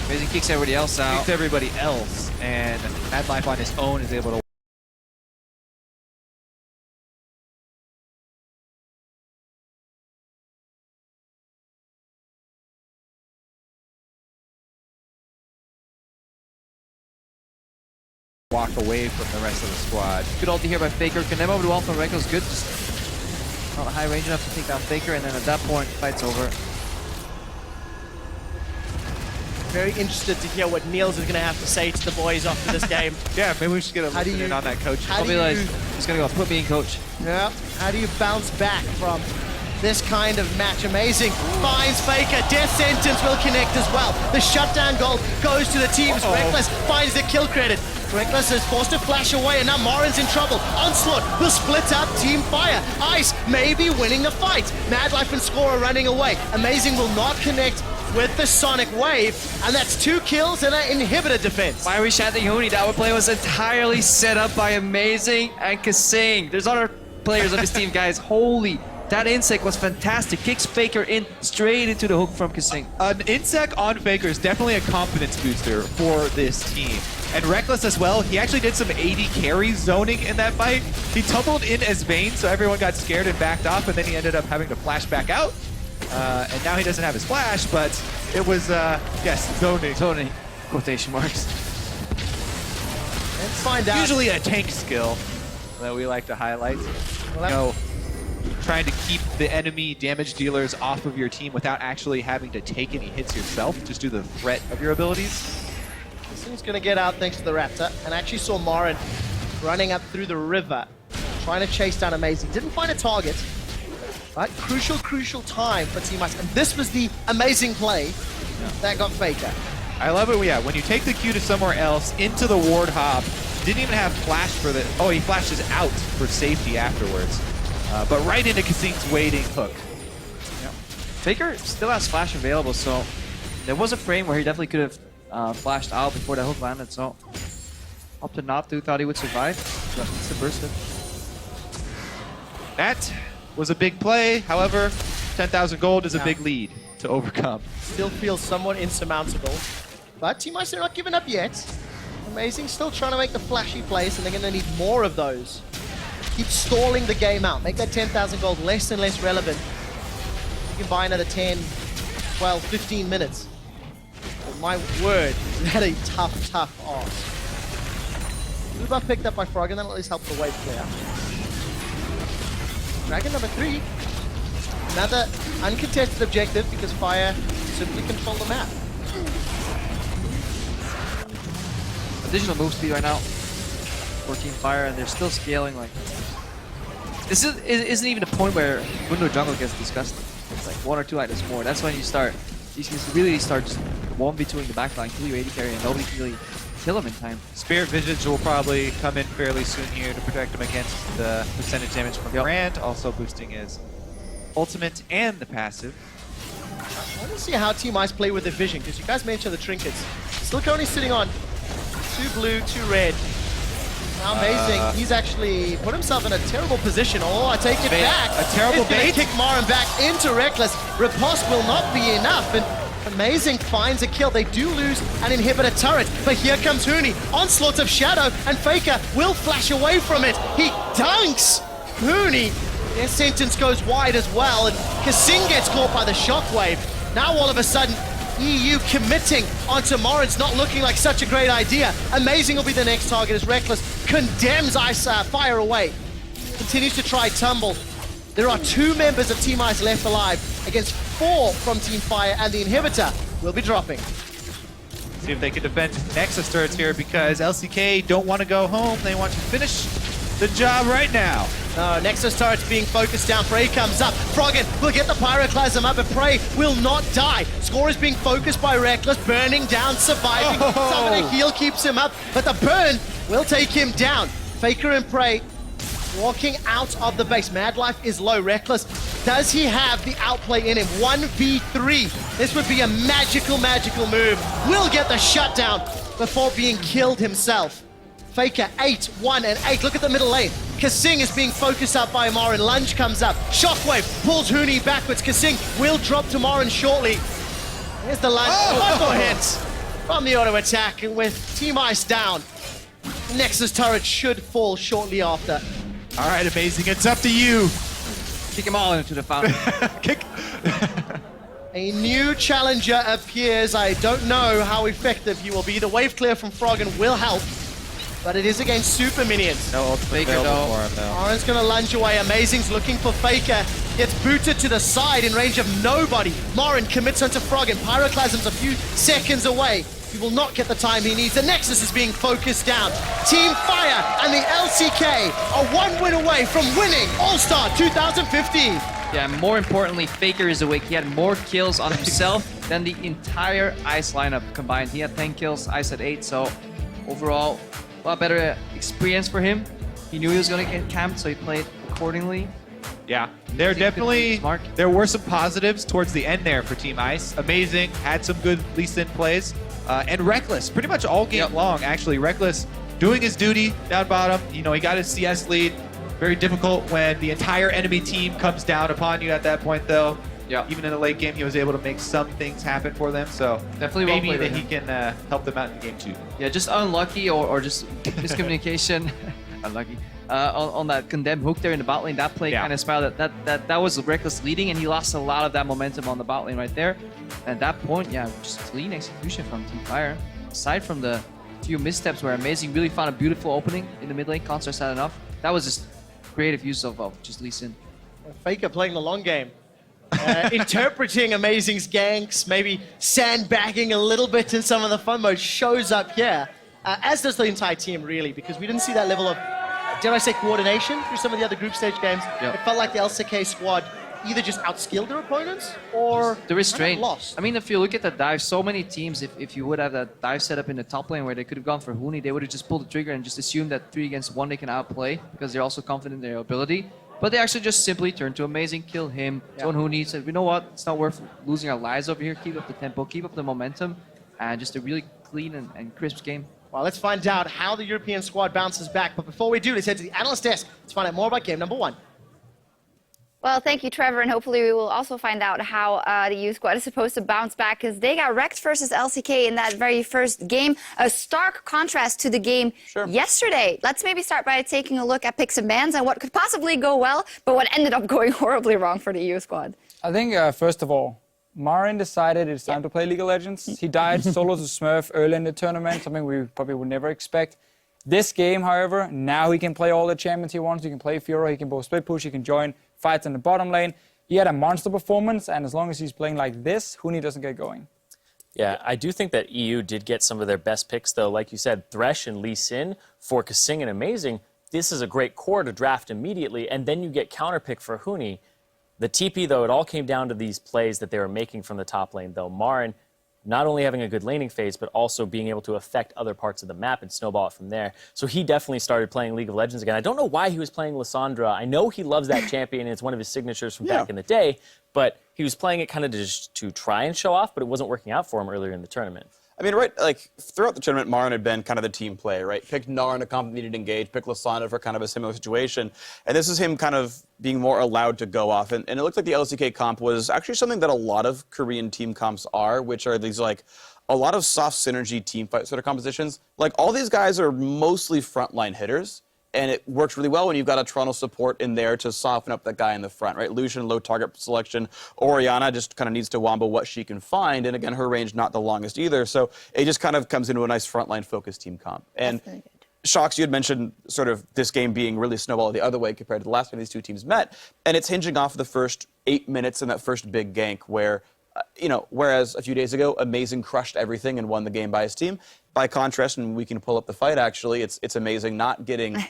Amazing kicks everybody else out. kicks everybody else, and Madlife on his own is able to walk away from the rest of the squad. Good ulti here by Faker. Kanemo over to Alpha Reckless. Good. Just not high range enough to take down Faker, and then at that point, fight's over. Very interested to hear what Niels is going to have to say to the boys after this game. Yeah, maybe we should get a How do listen in you- on that coach. how I'll do be like, you- he's gonna go, put me in coach. Yeah. How do you bounce back from this kind of match? Amazing. Finds Faker. Death Sentence will connect as well. The shutdown goal goes to the teams. Reckless finds the kill credit. Reckless is forced to flash away, and now Marin's in trouble. Onslaught will split up Team Fire. Ice may be winning the fight. Madlife and Score are running away. Amazing will not connect with the Sonic Wave, and that's 2 kills and an inhibitor defense. Why are we chanting Hooney? That play was entirely set up by Amazing and Kasing. There's other players of his team, guys. Holy, that insect was fantastic. Kicks Faker in straight into the hook from Kasing. An insect on Faker is definitely a confidence booster for this team. And Reckless as well, he actually did some AD carry zoning in that fight. He tumbled in as Vayne, so everyone got scared and backed off, and then he ended up having to flash back out. And now he doesn't have his flash, but it was, yes, zoning. Tony, quotation marks. Let's find out. Usually a tank skill that we like to highlight. Well, You know, trying to keep the enemy damage dealers off of your team without actually having to take any hits yourself, just do the threat of your abilities. This thing's going to get out thanks to the Raptor, and I actually saw Marin running up through the river, trying to chase down Amazing. Didn't find a target, right? Crucial time for Team Ice, and this was the amazing play that got Faker. I love it, yeah, when you take the Q to somewhere else, into the ward hop, didn't even have flash for the, oh, he flashes out for safety afterwards. But right into Kasing's waiting hook. Faker still has flash available, so there was a frame where he definitely could have flashed out before that hook landed, so opted not to, thought he would survive, but subversive. That was a big play, however, 10,000 gold is a Yeah. big lead to overcome. Still feels somewhat insurmountable, but Team Ice are not giving up yet. Amazing, still trying to make the flashy plays, and they're going to need more of those. Keep stalling the game out, make that 10,000 gold less and less relevant. You can buy another 10, 12, 15 minutes. But my word, that a tough ask. Blue buff picked up by Froggen, that'll at least help the wave clear. Dragon number 3. Another uncontested objective because Fire simply control the map. Additional move speed right now for Team Fire, and they're still scaling. Like, this isn't even a point where Window Jungle gets disgusting. It's like 1 or 2 items more. That's when you start. You can really start just 1v2ing the backline, kill your AD carry, and nobody can really kill him in time. Spirit Visage will probably come in fairly soon here to protect him against the percentage damage from Yep. Brand, also boosting his ultimate and the passive. want to see how Team Ice play with their vision, because you guys mentioned the trinkets. Silk only sitting on 2 blue, 2 red. How amazing. He's actually put himself in a terrible position. Oh, I take it back. A terrible It's gonna bait. kick Marin back into Reckless. Riposte will not be enough, and Amazing finds a kill. They do lose an inhibitor turret, but here comes Huni. Onslaught of Shadow, and Faker will flash away from it. He dunks Huni. Their sentence goes wide as well, and Kasing gets caught by the shockwave. Now all of a sudden, EU committing onto Morin's not looking like such a great idea. Amazing will be the next target as Reckless condemns Ice Fire away. Continues to try Tumble. There are 2 members of Team Ice left alive against 4 from Team Fire, and the inhibitor will be dropping. See if they can defend Nexus turrets here, because LCK don't want to go home. They want to finish the job right now. Nexus turret's being focused down. Prey comes up. Froggen will get the Pyroclasm up, but Prey will not die. Score is being focused by Reckless, burning down, surviving. Summon a heal keeps him up, but the burn will take him down. Faker and Prey walking out of the base. Mad Life is low. Reckless, does he have the outplay in him? 1v3. This would be a magical, magical move. Will get the shutdown before being killed himself. Faker 8, 1, and 8. Look at the middle lane. Kasing is being focused up by Marin. Lunge comes up. Shockwave pulls Huni backwards. Kasing will drop to Marin shortly. Here's the lunge. One more hit from the auto attack, and with Team Ice down, Nexus turret should fall shortly after. All right, Amazing. It's up to you. Kick them all into the fountain. Kick. A new challenger appears. I don't know how effective he will be. The wave clear from Froggen will help, but it is against super minions. No ultimate Faker, available though. for him, though. Marin's gonna lunge away. Amazing's looking for Faker. Gets booted to the side in range of nobody. Marin commits onto Froggen. Pyroclasm's a few seconds away. He will not get the time he needs. The Nexus is being focused down. Team Fire and the LCK are 1 win away from winning All-Star 2015. Yeah, more importantly, Faker is awake. He had more kills on himself than the entire Ice lineup combined. He had 10 kills, Ice had 8, so overall, a lot better experience for him. He knew he was going to get camped, so he played accordingly. Yeah, there definitely Smart. there were some positives towards the end there for Team Ice. Amazing, had some good Lee Sin plays, and Reckless pretty much all game long. Actually, Reckless doing his duty down bottom. You know, he got his CS lead. Very difficult when the entire enemy team comes down upon you at that point, though. Yeah. Even in the late game, he was able to make some things happen for them. So Definitely well maybe played that by he can help them out in game 2. Yeah, just unlucky or just miscommunication. Unlucky. On that condemned hook there in the bot lane, that play kind of spiraled. That was Reckless leading, and he lost a lot of that momentum on the bot lane right there. And at that point, yeah, just clean execution from Team Fire. Aside from the few missteps where Amazing really found a beautiful opening in the mid lane, Constars had enough. That was just creative use of just Lee Sin. Faker playing the long game. Interpreting Amazing's ganks, maybe sandbagging a little bit in some of the fun mode, shows up here. As does the entire team, really, because we didn't see that level of, dare I say, coordination through some of the other group stage games. Yep. It felt like the LCK squad either just outskilled their opponents or The restraint. lost. I mean, if you look at the dive, so many teams, if you would have that dive set up in the top lane where they could have gone for Huni, they would have just pulled the trigger and just assumed that 3 against 1 they can outplay because they're also confident in their ability. But they actually just simply turned to Amazing, kill him, John Huni, said, you know what, it's not worth losing our lives over here, keep up the tempo, keep up the momentum, and just a really clean and crisp game. Well, let's find out how the European squad bounces back. But before we do, let's head to the analyst desk. Let's find out more about game number 1. Well, thank you, Trevor, and hopefully we will also find out how the EU squad is supposed to bounce back, because they got wrecked versus LCK in that very first game. A stark contrast to the game yesterday. Let's maybe start by taking a look at picks and bans and what could possibly go well, but what ended up going horribly wrong for the EU squad. I think, first of all, Marin decided it's time to play League of Legends. He died solo to Smurf early in the tournament, something we probably would never expect. This game, however, now he can play all the champions he wants. He can play Fiora, he can both split push, he can join fights in the bottom lane. He had a monster performance, and as long as he's playing like this, Huni doesn't get going. Yeah, I do think that EU did get some of their best picks, though. Like you said, Thresh and Lee Sin for Kasing and Amazing. This is a great core to draft immediately, and then you get counterpick for Huni. The TP, though, it all came down to these plays that they were making from the top lane, though. Marin not only having a good laning phase, but also being able to affect other parts of the map and snowball it from there. So he definitely started playing League of Legends again. I don't know why he was playing Lissandra. I know he loves that champion, and it's one of his signatures from back in the day, but he was playing it kind of to try and show off, but it wasn't working out for him earlier in the tournament. I mean, right, like, throughout the tournament, Marin had been kind of the team player, right? Picked Gnar in a comp needed to engage, picked Lissandra for kind of a similar situation. And this is him kind of being more allowed to go off. And it looked like the LCK comp was actually something that a lot of Korean team comps are, which are these, like, a lot of soft synergy team fight sort of compositions. Like, all these guys are mostly frontline hitters. And it works really well when you've got a Toronto support in there to soften up that guy in the front, right? Lucian, low target selection. Orianna just kind of needs to wombo what she can find. And again, her range not the longest either. So it just kind of comes into a nice frontline focused team comp. And Shox, you had mentioned sort of this game being really snowball the other way compared to the last time these two teams met. And it's hinging off the first 8 minutes in that first big gank where, whereas a few days ago, Amazing crushed everything and won the game by his team. By contrast, and we can pull up the fight actually, it's Amazing not getting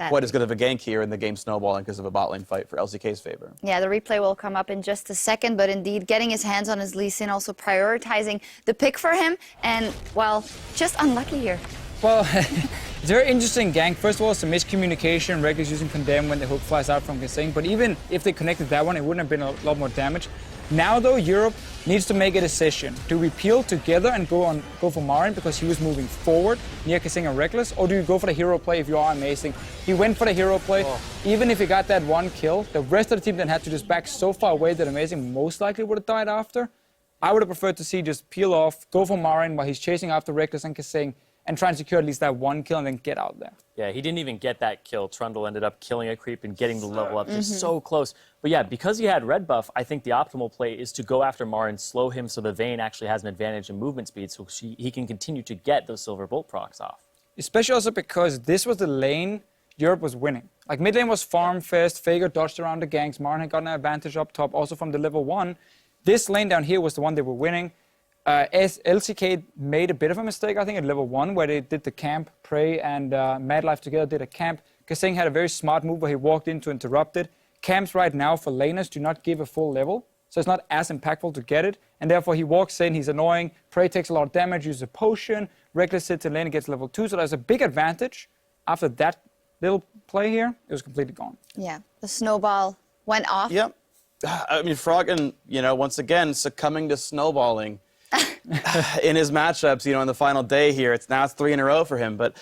quite as good of a gank here in the game snowballing because of a bot lane fight for LCK's favor. Yeah, the replay will come up in just a second, but indeed getting his hands on his Lee Sin, also prioritizing the pick for him, and, well, just unlucky here. Well, it's a very interesting gank. First of all, some miscommunication. Reckless using Condemn when the hook flies out from Kasing, but even if they connected that one, it wouldn't have been a lot more damage. Now, though, Europe needs to make a decision. Do we peel together and go for Marin because he was moving forward near Kasing and Reckless, or do you go for the hero play if you are Amazing? He went for the hero play. Even if he got that one kill, the rest of the team then had to just back so far away that Amazing most likely would have died after. I would have preferred to see just peel off, go for Marin while he's chasing after Reckless and Kasing, and try and secure at least that one kill and then get out there. Yeah, he didn't even get that kill. Trundle ended up killing a creep and getting the level up just so close. But yeah, because he had red buff, I think the optimal play is to go after Marin, slow him so the Vayne actually has an advantage in movement speed so he can continue to get those Silver Bolt procs off. Especially also because this was the lane Europe was winning. Like mid lane was farm fast, Faker dodged around the ganks, Marin had gotten an advantage up top also from the level 1. This lane down here was the one they were winning. LCK made a bit of a mistake, I think, at level 1, where they did the camp. Prey and Mad Life together did a camp. Kasing had a very smart move where he walked in to interrupt it. Camps right now for laners do not give a full level, so it's not as impactful to get it. And therefore he walks in, he's annoying. Prey takes a lot of damage, uses a potion. Reckless sits in lane and gets level 2, so there's a big advantage. After that little play here, it was completely gone. Yeah, the snowball went off. Yep. I mean, Froggen, once again, succumbing to snowballing. In his matchups, in the final day here, it's 3 in a row for him. But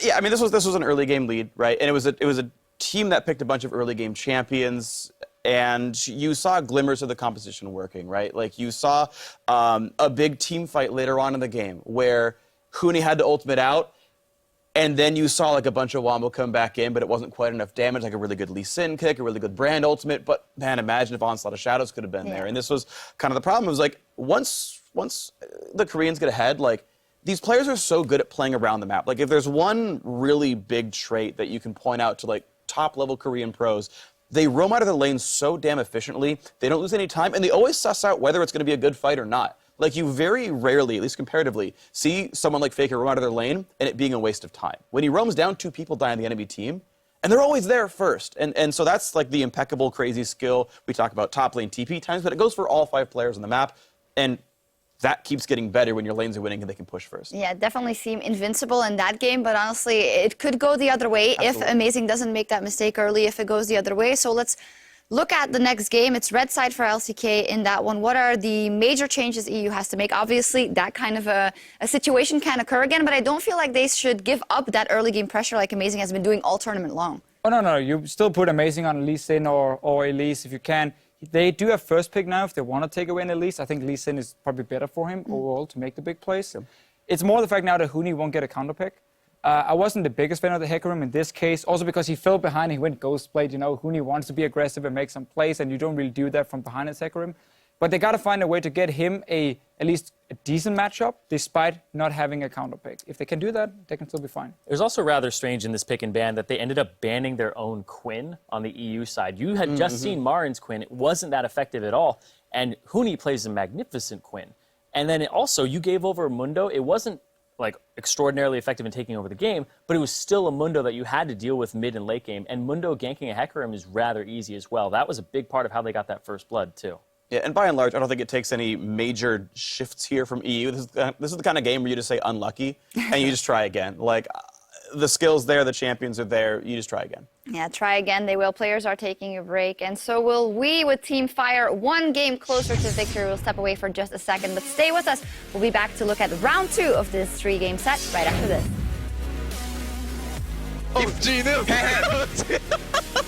yeah, I mean, this was an early game lead, right? And it was a team that picked a bunch of early game champions, and you saw glimmers of the composition working, right? Like you saw a big team fight later on in the game where Huni had to ultimate out, and then you saw like a bunch of Wombo come back in, but it wasn't quite enough damage, like a really good Lee Sin kick, a really good Brand ultimate. But man, imagine if Onslaught of Shadows could have been there. And this was kind of the problem. It was like once the Koreans get ahead, like these players are so good at playing around the map. Like if there's one really big trait that you can point out to like top level Korean pros, they roam out of their lanes so damn efficiently, they don't lose any time, and they always suss out whether it's going to be a good fight or not. Like you very rarely, at least comparatively, see someone like Faker roam out of their lane and it being a waste of time. When he roams down, 2 people die on the enemy team, and they're always there first. And so that's like the impeccable, crazy skill. We talk about top lane TP times, but it goes for all 5 players on the map, and that keeps getting better when your lanes are winning and they can push first. Yeah, definitely seem invincible in that game, but honestly, it could go the other way if Amazing doesn't make that mistake early, if it goes the other way. So let's look at the next game. It's red side for LCK in that one. What are the major changes EU has to make? Obviously, that kind of a situation can occur again, but I don't feel like they should give up that early game pressure like Amazing has been doing all tournament long. Oh, no. You still put Amazing on Lee Sin or Elise if you can. They do have first pick now if they want to take away an Elise. I think Lee Sin is probably better for him overall to make the big plays. Yep. It's more the fact now that Huni won't get a counter pick. I wasn't the biggest fan of the Hecarim in this case, also because he fell behind, he went Ghostblade. Huni wants to be aggressive and make some plays, and you don't really do that from behind his Hecarim. But they got to find a way to get him at least a decent matchup, despite not having a counter pick. If they can do that, they can still be fine. It was also rather strange in this pick and ban that they ended up banning their own Quinn on the EU side. You had just seen Marin's Quinn. It wasn't that effective at all. And Huni plays a magnificent Quinn. And then you gave over Mundo. It wasn't like extraordinarily effective in taking over the game, but it was still a Mundo that you had to deal with mid and late game. And Mundo ganking a Hecarim is rather easy as well. That was a big part of how they got that first blood too. Yeah, and by and large, I don't think it takes any major shifts here from EU. This is the kind of game where you just say unlucky and you just try again. Like, the skills there, the champions are there, you just try again. Yeah, try again. They will. Players are taking a break, and so will we with Team Fire. One game closer to victory. We'll step away for just a second, but stay with us. We'll be back to look at round 2 of this 3-game set right after this.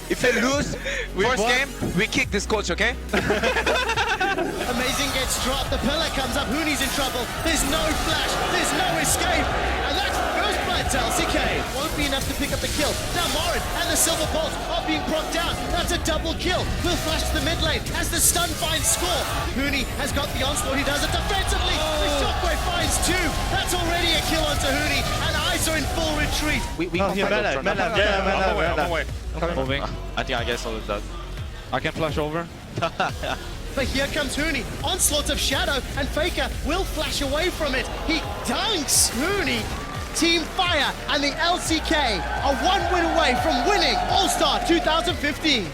If they lose first game, we kick this coach, okay? Amazing gets dropped. The pillar comes up. Huni's in trouble. There's no flash. There's no escape. And that's first blood to LCK. Won't be enough to pick up the kill. Now Morin and the Silver Bolt are being propped down. That's a double kill. Will flash to the mid lane as the stun finds score. Huni has got the onslaught. He does it defensively. The shockwave finds 2. That's already a kill onto Huni. And Eyes are in full retreat. We can fight those turns. I'm away. Moving. I think I guess I'll lose that. I can flash over. But here comes Huni. Onslaught of Shadow, and Faker will flash away from it. He dunks Huni. Team Fire and the LCK are 1 win away from winning All-Star 2015.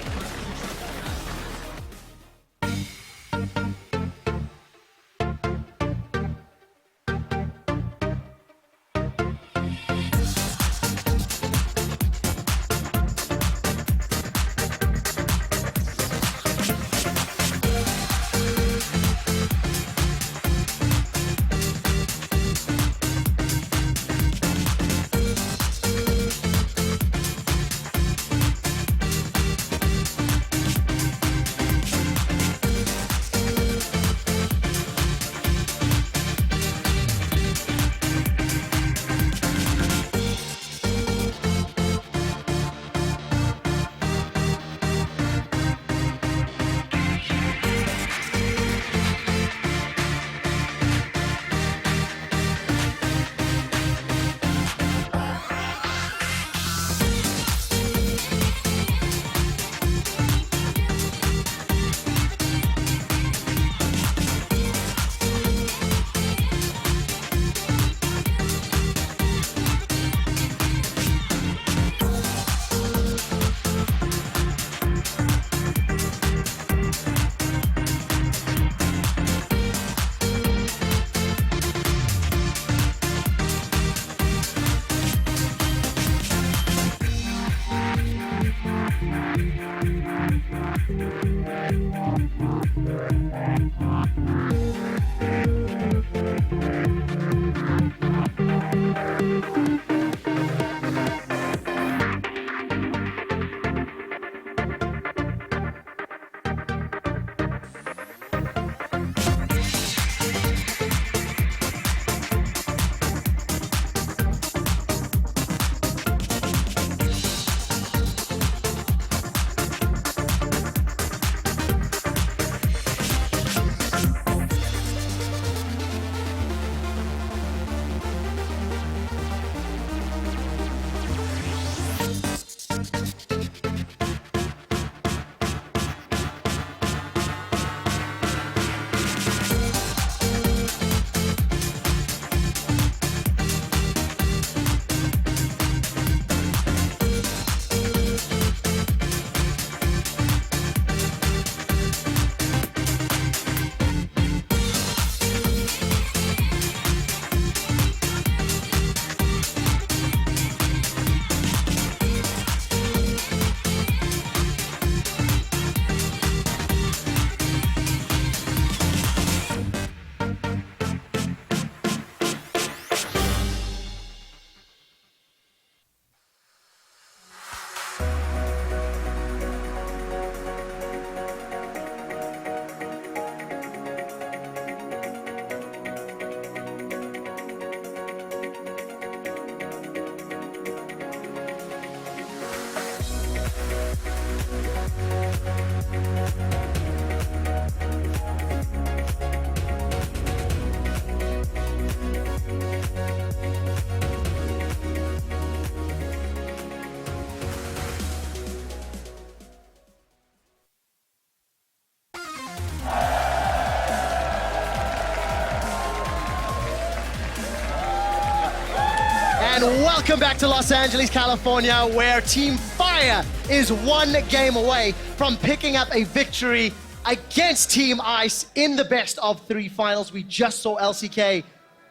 And welcome back to Los Angeles, California, where Team Fire is 1 game away from picking up a victory against Team Ice in the best of 3 finals. We just saw LCK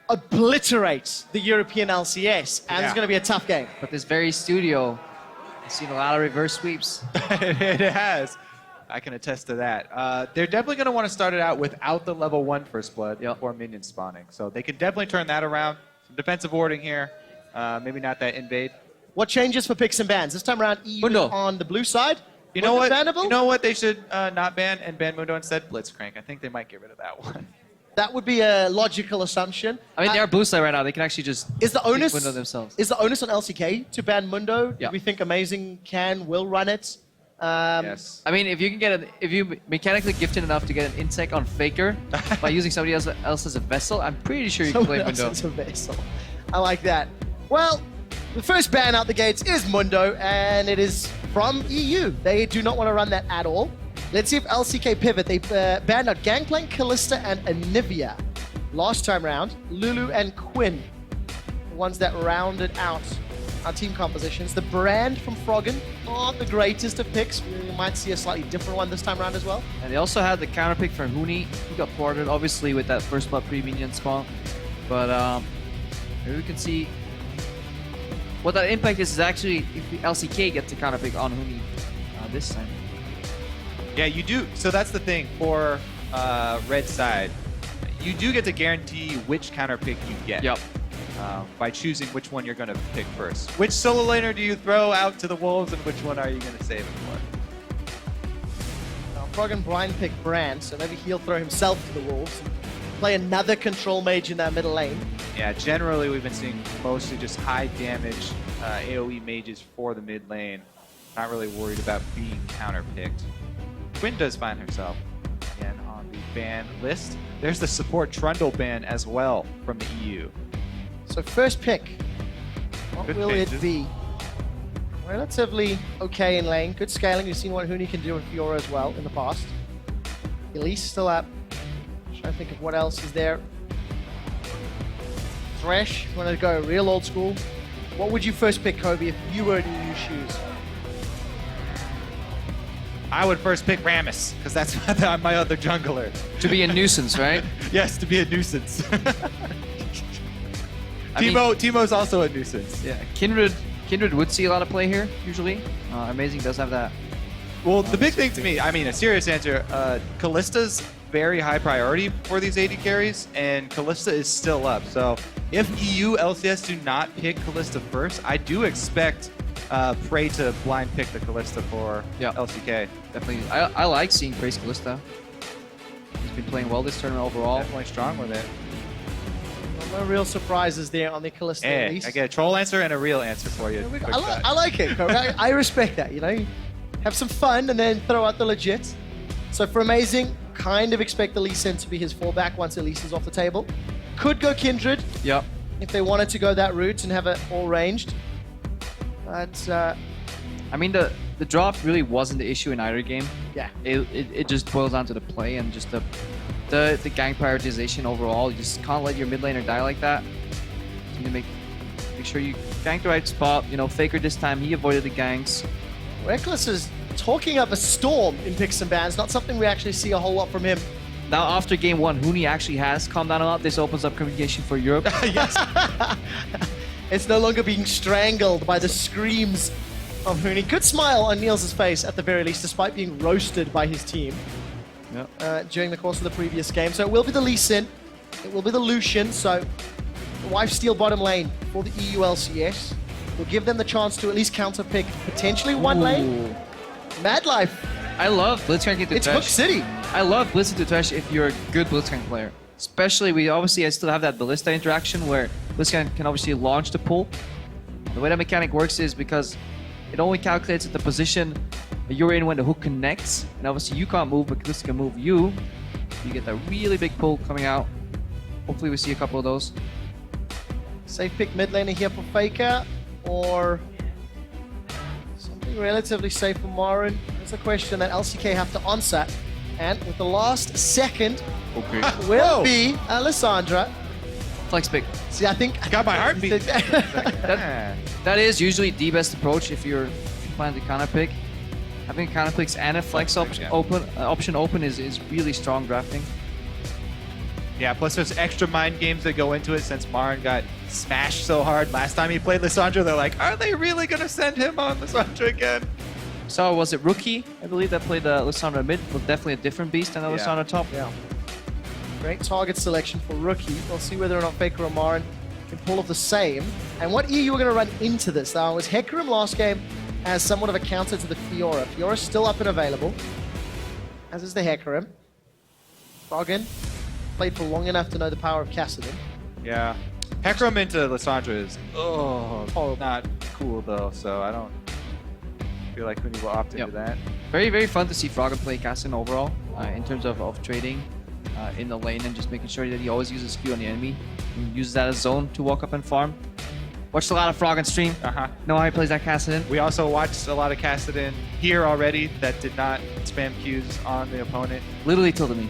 obliterate the European LCS, and it's going to be a tough game. But this very studio, I've seen a lot of reverse sweeps. It has. I can attest to that. They're definitely going to want to start it out without the level 1 First Blood before minions spawning. So they can definitely turn that around. Some defensive warding here. Maybe not that invade. What changes for picks and bans? This time around, EU Mundo. on the blue side. You know what? Bannable? You know what they should not ban and ban Mundo instead? Blitzcrank. I think they might get rid of that one. That would be a logical assumption. I mean, they are blue side right now. They can actually just Is the pick onus Mundo themselves. Is the onus on LCK to ban Mundo? Yeah. Do we think Amazing will run it? Yes. I mean, if you can get if you mechanically gifted enough to get an insect on Faker by using somebody else as a vessel, I'm pretty sure you can play Someone else Mundo. is a vessel. I like that. Well, the first ban out the gates is Mundo, and it is from EU. They do not want to run that at all. Let's see if LCK pivot. They banned out Gangplank, Kalista, and Anivia. Last time round, Lulu and Quinn, the ones that rounded out our team compositions. The brand from Froggen, not the greatest of picks. We might see a slightly different one this time around as well. And they also had the counter pick for Huni. He got thwarted, obviously, with that first blood pre-minion spawn. But maybe we can see what that impact is actually if the LCK gets the counter pick on Huni this time. Yeah, you do. So that's the thing for red side. You do get to guarantee which counter pick you get. Yep. By choosing which one you're going to pick first. Which solo laner do you throw out to the wolves, and which one are you going to save it for? Now, Froggen blind pick Brand, so maybe he'll throw himself to the wolves and play another control mage in that middle lane. Yeah, generally we've been seeing mostly just high damage AoE mages for the mid lane. Not really worried about being counter picked. Quinn does find herself again on the ban list. There's the support Trundle ban as well from the EU. So first pick, what Good will phases. it be? Relatively okay in lane, good scaling. We've seen what Huni can do with Fiora as well in the past. Elise still up. Trying to think of what else is there. Thresh, you want to go real old school. What would you first pick, Kobe, if you were in EU's shoes? I would first pick Rammus, because that's my other jungler. To be a nuisance, right? Yes, to be a nuisance. I mean- Teemo's also a nuisance. Yeah, Kindred would see a lot of play here, usually. Amazing does have that. Well, the big thing to me, I mean, a serious answer, Kallista's very high priority for these AD carries, and Kalista is still up. So if EU LCS do not pick Kalista first, I do expect Prey to blind pick the Kalista for Yeah. LCK. Definitely. I like seeing Praise Kalista. He's been playing well this tournament overall. Definitely strong with it. Well, no real surprises there on the Kalista Hey, Elise. I get a troll answer and a real answer for you. Quick shot. I like it, Kobe. I respect that, you know. Have some fun and then throw out the legit. So for Amazing, kind of expect the Lee Sin to be his fallback once Elise is off the table. Could go Kindred Yep. if they wanted to go that route and have it all ranged. But I mean, the drop really wasn't the issue in either game. yeah, It just boils down to the play and just the gang prioritization overall. You just can't let your mid laner die like that. So you make sure you gank the right spot. You know, Faker this time, he avoided the ganks. Reckless is talking up a storm in picks and bans. Not something we actually see a whole lot from him. Now, after game one, Huni actually has calmed down a lot. This opens up communication for Europe. Yes. It's no longer being strangled by the screams of Huni. Good smile on Niels' face at the very least, despite being roasted by his team during the course of the previous game. So it will be the Lee Sin, it will be the Lucian. So the wife steal bottom lane for the EU LCS. Will give them the chance to at least counter pick potentially one lane. Mad Life, I love Blitzcrank into it's Hook Thresh. City. I love Blitz into Thresh if you're a good Blitzcrank player. Especially, I still have that Ballista interaction where Blitzcrank can obviously launch the pull. The way that mechanic works is because it only calculates the position that you're in when the hook connects. And obviously you can't move, but Ballista can move you. You get that really big pull coming out. Hopefully we see a couple of those. Safe pick mid laner here for Faker, or something relatively safe for Marin? That's a question that LCK have to answer. And with the last second will be Alessandra. Flex pick. See, I think... Got my heartbeat. That is usually the best approach if you're planning to counter pick. Having counter clicks and a flex option open is really strong drafting. Yeah, plus there's extra mind games that go into it since Marin got smashed so hard last time he played Lissandra. They're like, are they really going to send him on Lissandra again? So was it Rookie, I believe, that played Lissandra mid? Was definitely a different beast than the Yeah. Lissandra top. Yeah. Great target selection for Rookie. We'll see whether or not Faker or Marin can pull off the same. And what EU are going to run into this, though, was Hecarim last game as somewhat of a counter to the Fiora. Fiora's still up and available, as is the Hecarim. Froggen played for long enough to know the power of Kassadin. Yeah. Hecarim into Lissandra is not cool though, so I don't feel like Huni will opt into that. Very, very fun to see Froggen play Kassadin overall in terms of trading in the lane and just making sure that he always uses Q on the enemy and uses that as zone to walk up and farm. Watched a lot of Froggen stream. Know how he plays that Kassadin. We also watched a lot of Kassadin here already that did not spam Qs on the opponent. Literally tilted me.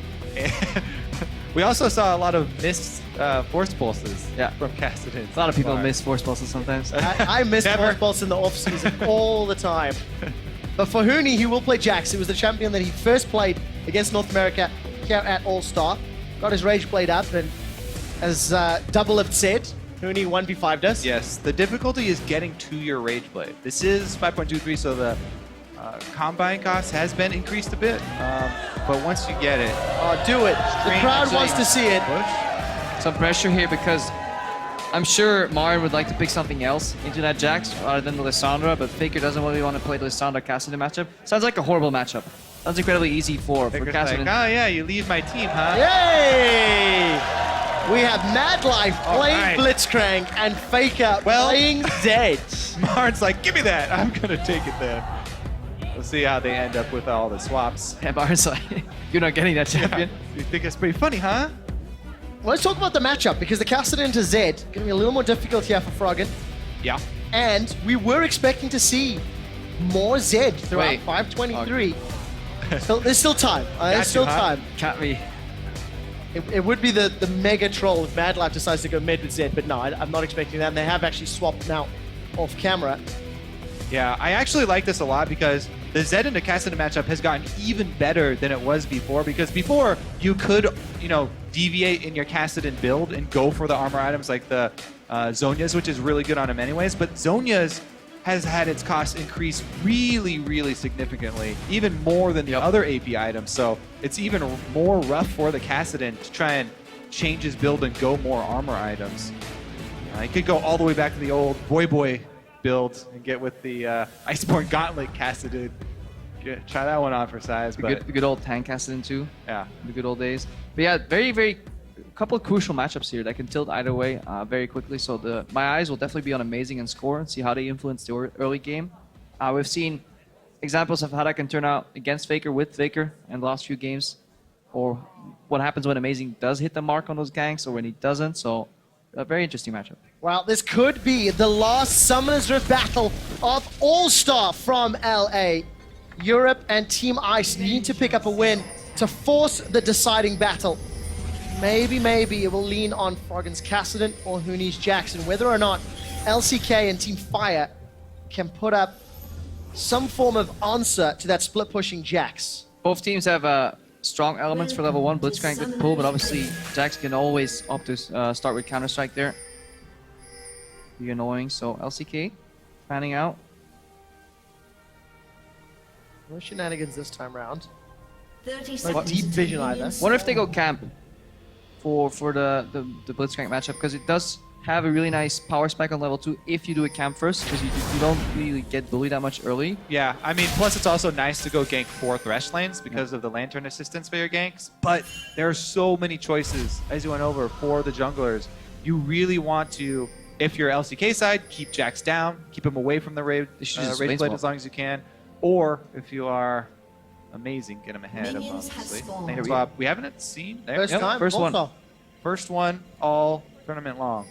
We also saw a lot of missed force pulses from Kassadin. A lot of people miss force pulses sometimes. I miss Never. Force Pulse in the off-season all the time. But for Huni, he will play Jax. It was the champion that he first played against North America here at All-Star. Got his Rage Blade up, and as Double have said, Huni 1v5'd us. Yes, the difficulty is getting to your Rage Blade. This is 5.23, so the combine cost has been increased a bit. But once you get it, Oh, do it. The Strange crowd actually. wants to see it. push. Some pressure here because I'm sure Marin would like to pick something else into that Jax rather than the Lissandra, but Faker doesn't really want to play the Lissandra-Kassadin matchup. Sounds like a horrible matchup. Sounds incredibly easy for Faker's Kassadin. like, oh yeah, you leave my team, huh? Yay! We have Mad Life playing right. Blitzcrank and Faker Well- playing Zed. Marin's like, give me that. I'm gonna take it then. We'll see how they end up with all the swaps. Yeah, Marin's like, you're not getting that champion. You think it's pretty funny, huh? Let's talk about the matchup, because the Kassadin to Zed going to be a little more difficult here for Froggen. Yeah. And we were expecting to see more Zed throughout Wait. 523. So there's still time. There's Got still you, huh? time. Can't be. It would be the mega troll if Mad Life decides to go mid with Zed, but no, I'm not expecting that. And they have actually swapped now off camera. Yeah, I actually like this a lot because the Zed into Kassadin matchup has gotten even better than it was before. Because before, you could, deviate in your Kassadin build and go for the armor items like the Zhonya's, which is really good on him anyways. But Zhonya's has had its cost increase really, really significantly, even more than the other AP items. So it's even more rough for the Kassadin to try and change his build and go more armor items. He could go all the way back to the old Boy build and get with the Iceborne Gauntlet Kassadin. Try that one on for size. But The good old tank Kassadin too. yeah. The good old days. But yeah, very, very couple of crucial matchups here that can tilt either way very quickly. So my eyes will definitely be on Amazing and Score and see how they influence the early game. We've seen examples of how that can turn out against Faker, with Faker in the last few games, or what happens when Amazing does hit the mark on those ganks or when he doesn't. So a very interesting matchup. Well, this could be the last Summoner's Rift battle of All-Star from LA. Europe and Team Ice need to pick up a win to force the deciding battle. Maybe it will lean on Froggen's Kassadin or Huni's Jackson, whether or not LCK and Team Fire can put up some form of answer to that split-pushing Jax. Both teams have strong elements for level 1. Blitzcrank with pull, but obviously Jax can always opt to start with Counter-Strike there. Be annoying, so LCK fanning out. No shenanigans this time round. 30 No seconds deep until vision either. minions Wonder if they go spawn. camp for the Blitzcrank matchup, because it does have a really nice power spike on level 2 if you do a camp first, because you don't really get bullied that much early. Yeah, I mean, plus it's also nice to go gank 4 Thresh lanes because of the Lantern assistance for your ganks. But there are so many choices, as you went over, for the junglers. You really want to, if you're LCK side, keep Jax down, keep him away from the Rage They should just Blade lane swap. as long as you can. Or if you are Amazing, get him ahead of Minions have obviously. spawned. Lane swap. We haven't seen there. First Yep, time, first one. All-Star. First one all tournament long.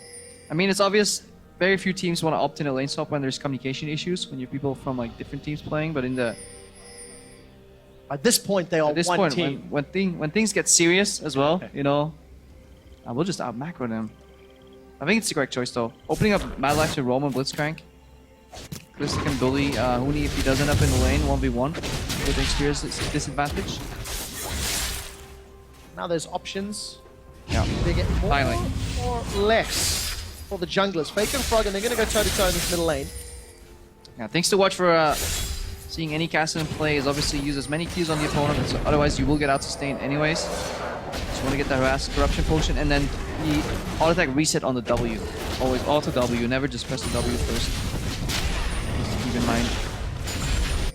I mean, it's obvious very few teams want to opt in a lane swap when there's communication issues, when you have people from like different teams playing, but At this point, they are at this one point, team. when things get serious as well, we'll just out macro them. I think it's the correct choice though. Opening up Mad Life to Roman Blitzcrank Ballistic can bully Huni if he does end up in the lane 1v1 with the experience disadvantage. Now there's options. Yeah. They get more Finally. or less for the junglers. Faker and Frog, and they're going to go toe-to-toe in this middle lane. Yeah, things to watch for seeing any caster in play is obviously use as many Qs on the opponent, so otherwise you will get out sustained anyways. Just want to get the harass corruption potion and then the auto attack reset on the W. Always auto W, never just press the W first. Just keep in mind.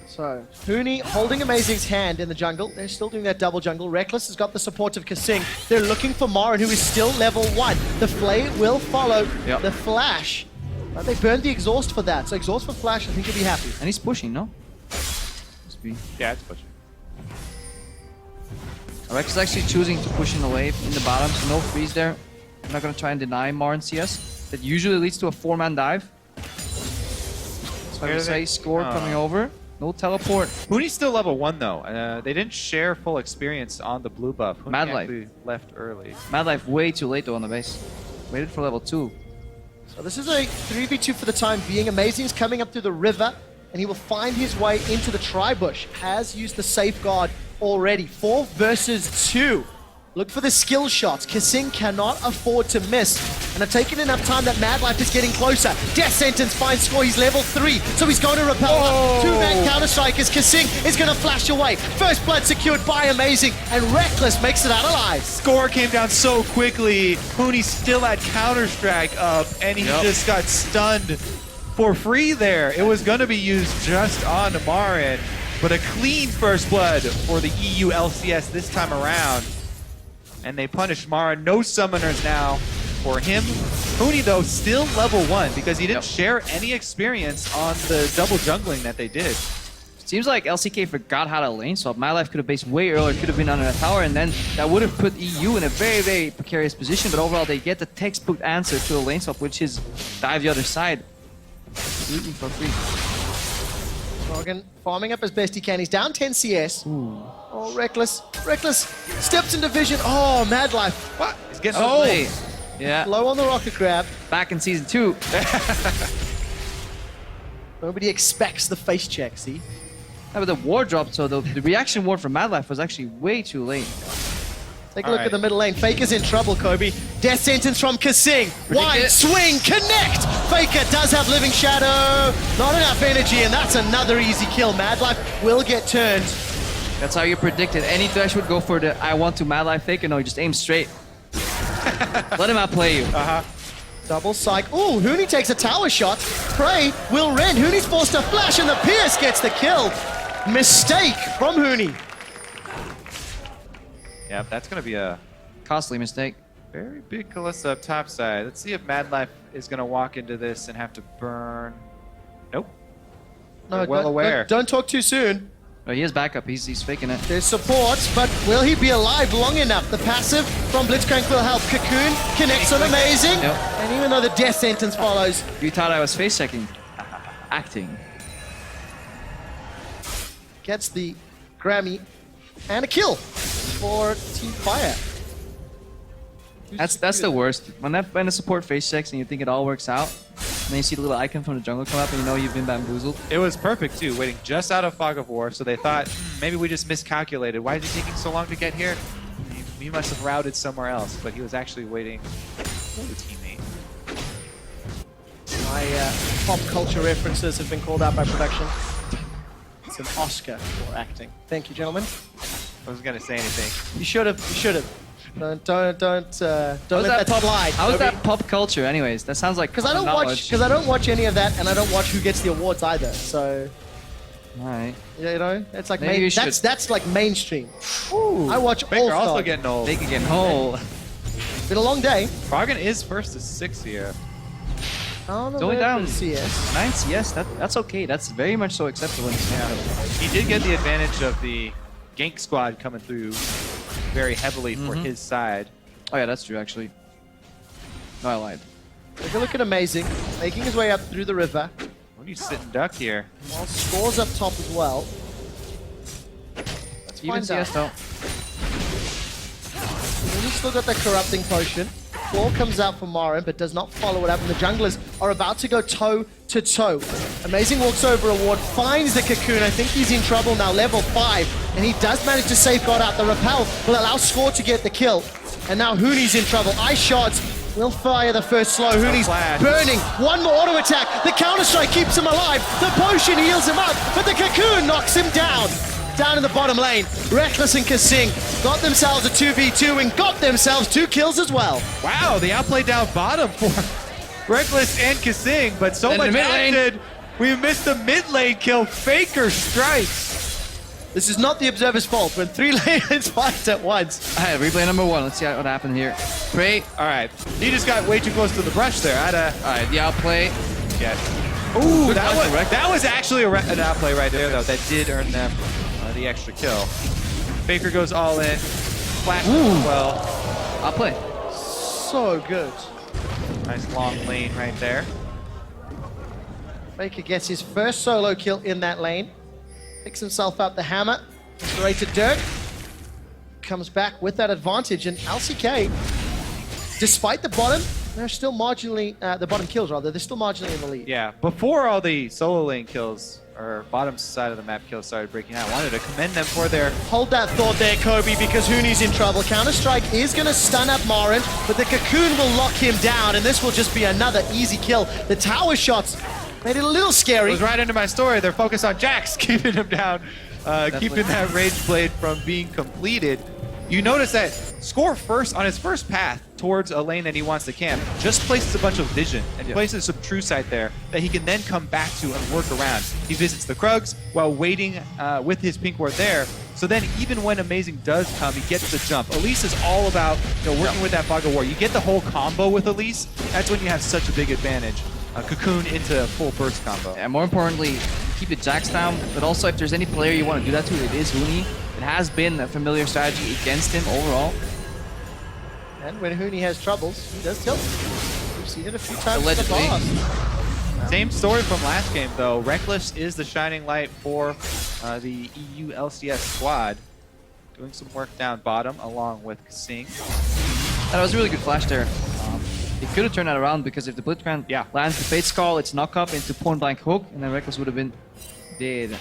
So, Huni holding Amazing's hand in the jungle. They're still doing that double jungle. Reckless has got the support of Kasing. They're looking for Marin, who is still level 1. The Flay will follow Yep. the Flash. But they burned the Exhaust for that. So Exhaust for Flash, I think he'll be happy. And he's pushing, no? Must be. Yeah, it's pushing. Rex is actually choosing to push in the wave in the bottom, so no freeze there. I'm not going to try and deny Marin CS. That usually leads to a 4-man dive. That's why we say score coming over. No teleport. Huni's still level 1 though. They didn't share full experience on the blue buff. Huni Mad Life. actually left early. Mad Life way too late though on the base. Waited for level 2. So this is a 3v2 for the time being. Amazing's coming up through the river, and he will find his way into the tri-bush. Has used the safeguard already. 4 versus 2. Look for the skill shots. Kasing cannot afford to miss. And have taken enough time that Mad Life is getting closer. Death Sentence finds score. He's level 3. So he's going to repel up. 2-man counter-strike as Kasing is going to flash away. First blood secured by Amazing. And Reckless makes it out alive. Score came down so quickly. Huni still had Counter-Strike up, and he just got stunned for free there. It was going to be used just on Marin, but a clean first blood for the EU LCS this time around. And they punished Marin. No summoners now for him. Huni, though, still level 1 because he didn't share any experience on the double jungling that they did. Seems like LCK forgot how to lane swap. My Life could have based way earlier, could have been under a tower, and then that would have put EU in a very, very precarious position. But overall, they get the textbook answer to a lane swap, which is dive the other side. Completely for free. Morgan farming up as best he can. He's down 10 CS. Oh, Reckless. Reckless steps into vision. Oh, Mad Life. What? He's getting Play. Yeah, Low on the rocket grab. back in season 2. Nobody expects the face check, see? Yeah, but the ward dropped, so the reaction ward from Mad Life was actually way too late. Take a look at the middle lane. Faker's in trouble, Kobe. Death Sentence from Kasing. Wide it. swing, connect! Faker does have Living Shadow. Not enough energy, and that's another easy kill. Mad Life will get turned. That's how you predicted. Any Thresh would go for the I want to Mad Life Faker. No, he just aims straight. Let him outplay you. Double psych. Ooh, Huni takes a tower shot. Prey will rend. Huni's forced to flash, and the Pierce gets the kill. Mistake from Huni. Yeah, that's going to be a Costly mistake. very big Kalista up top side. Let's see if Mad Life is going to walk into this and have to burn. Nope. They're well aware. Don't talk too soon. Oh, he has backup. He's faking it. There's support, but will he be alive long enough? The passive from Blitzcrank will help. Cocoon connects on Amazing. Yep. And even though the death sentence follows, You thought I was face checking. Acting. gets the Grammy and a kill for Team Fire. That's the worst. When the support face checks and you think it all works out, and then you see the little icon from the jungle come up and you know you've been bamboozled. It was perfect too, waiting just out of Fog of War, so they thought, maybe we just miscalculated. Why is he taking so long to get here? He must have routed somewhere else, but he was actually waiting for the teammate. My pop culture references have been called out by production. It's an Oscar for acting. Thank you, gentlemen. I wasn't gonna say anything. You should have. You should have. Don't let that slide. How is that pop culture, anyways? That sounds like Because I don't watch any of that, and I don't watch who gets the awards either. So Alright. you know, it's like Maybe you should. that's like mainstream. I watch Baker all also stars. getting old. Big again. Oh. Been a long day. Froggen is first to 6 here. It's Going down. CS. 9 CS, that's okay. That's very much so acceptable in this matchup. He did get the advantage of the gank squad coming through very heavily for his side. Oh yeah, that's true actually. No, I lied. Take a look at Amazing, making his way up through the river. What are you sitting duck here? While scores up top as well. Let's Even find out. CS though. He's still got that corrupting potion. Claw comes out for Marin, but does not follow it up, and the junglers are about to go toe-to-toe. Amazing walks over a ward, finds the Cocoon. I think he's in trouble now, level 5, and he does manage to safeguard out. The repel will allow Score to get the kill. And now Huni's in trouble. Ice shots will fire the first slow. Huni's burning. One more auto attack. The counter-strike keeps him alive. The potion heals him up, but the Cocoon knocks him down. Down in the bottom lane, Rekkles and Kasing got themselves a 2v2 and got themselves 2 kills as well. Wow, the outplay down bottom for Rekkles and Kasing, but so And much the mid lane. action. We missed the mid lane kill. Faker strikes. This is not the Observer's fault when 3 lanes fight at once. All right, replay number 1. Let's see what happened here. Prey. All right, he just got way too close to the brush there. All right, the outplay. Yes. Ooh, Good that play was, from Rekkles. that was actually an outplay right there, though. That did earn them the extra kill. Faker goes all in. Flash as well. Outplay. So good. Nice long lane right there. Faker gets his first solo kill in that lane. Picks himself up the hammer. Straight to Dirk. Comes back with that advantage. And LCK, despite the bottom, they're still marginally, the bottom kills rather, they're still marginally in the lead. Yeah, before all the solo lane kills, or bottom side of the map kills started breaking out, I wanted to commend them for their... Hold that thought there, Kobe, because Huni's in trouble. Counter-Strike is going to stun up Marin, but the Cocoon will lock him down, and this will just be another easy kill. The tower shots made it a little It scary. was right into my story. They're focused on Jax, keeping him down, keeping that rage blade from being completed. You notice that Score first, on his first path towards a lane that he wants to camp, just places a bunch of vision and places some true sight there that he can then come back to and work around. He visits the Krugs while waiting with his pink ward there. So then even when Amazing does come, he gets the jump. Elise is all about working with that Fog of War. You get the whole combo with Elise, that's when you have such a big advantage. Cocoon into a full burst combo. And more importantly, keep the Jax down, but also if there's any player you want to do that to, it is Huni. It has been a familiar strategy against him overall. And when Huni has troubles, he does tilt. We've seen it a few times in the Allegedly. past. Same story from last game, though. Rekkles is the shining light for the EU LCS squad. Doing some work down bottom along with Kasing. That was a really good flash there. It could have turned that around because if the Blitzcrank lands the Fate's Call, it's knock up into point blank hook, and then Rekkles would have been dead.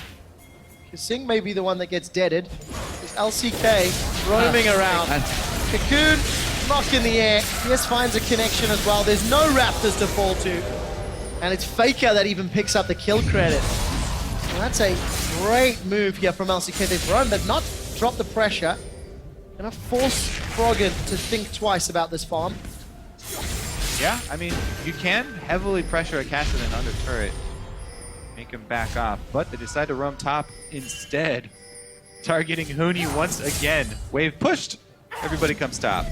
Kasing may be the one that gets deaded. It's LCK roaming around. Cocoon, knock in the air. Yes, finds a connection as well. There's no Raptors to fall to. And it's Faker that even picks up the kill credit. And that's a great move here from LCK. They've run, but not dropped the pressure. Gonna force Froggen to think twice about this farm. Yeah, I mean, you can heavily pressure a Kassadin under turret. Make him back off, but they decide to roam top instead. Targeting Huni once again. Wave pushed. Everybody comes top.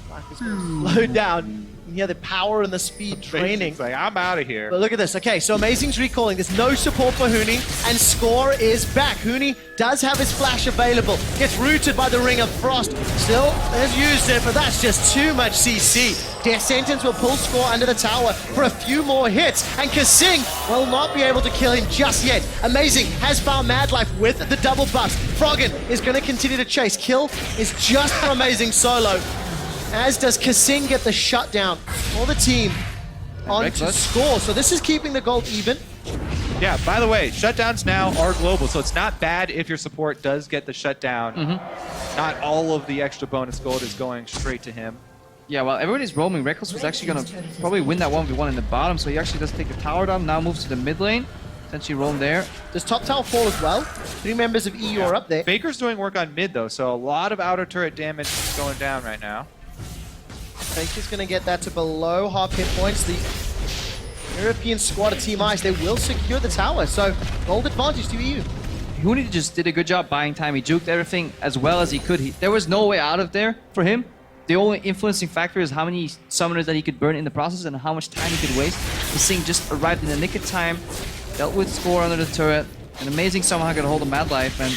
Life is gonna slow down. You hear the power and the speed training. It's like, I'm out of here. But look at this. Okay, so Amazing's recalling. There's no support for Huni, and Score is back. Huni does have his flash available. Gets rooted by the Ring of Frost. Still has used it, but that's just too much CC. Death Sentence will pull Score under the tower for a few more hits, and Kasing will not be able to kill him just yet. Amazing has found Mad Life with the double buffs. Froggen is going to continue to chase. Kill is just for Amazing solo. As does Kasing get the shutdown for the team on to Rekkles. Score. So this is keeping the gold even. Yeah, by the way, shutdowns now are global, so it's not bad if your support does get the shutdown. Not all of the extra bonus gold is going straight to him. Yeah, well, everybody's roaming. Rekkles was actually going to probably win that 1v1 in the bottom, so he actually does take the tower down, now moves to the mid lane. Essentially roam there. Does top tower fall as well? 3 members of EU are up there. Faker's doing work on mid, though, so a lot of outer turret damage is going down right now. Faker's going to get that to below half hit points. The European squad of Team Ice, they will secure the tower. So gold advantage to EU. Huni just did a good job buying time. He juked everything as well as he could. There was no way out of there for him. The only influencing factor is how many summoners that he could burn in the process and how much time he could waste. Kasing just arrived in the nick of time, dealt with Score under the turret, and Amazing somehow got a hold of Mad Life, and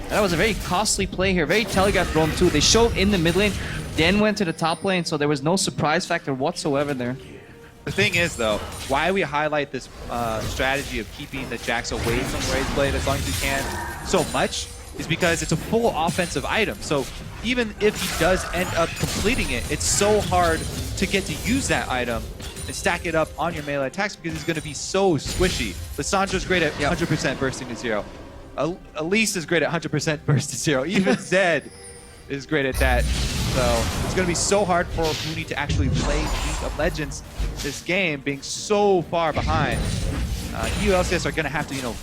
that was a very costly play here. Very telegraphed roam too. They showed in the mid lane, then went to the top lane, so there was no surprise factor whatsoever there. The thing is, though, why we highlight this strategy of keeping the Jax away from Raze Blade as long as you can so much is because it's a full offensive item. So even if he does end up completing it, it's so hard to get to use that item and stack it up on your melee attacks because he's going to be so squishy. Lissandra's great at 100% bursting to 0. Elise is great at 100% burst to 0. Even Zed is great at that. So it's going to be so hard for Huni to actually play League of Legends this game, being so far behind. EU LCS are going to have to, you know,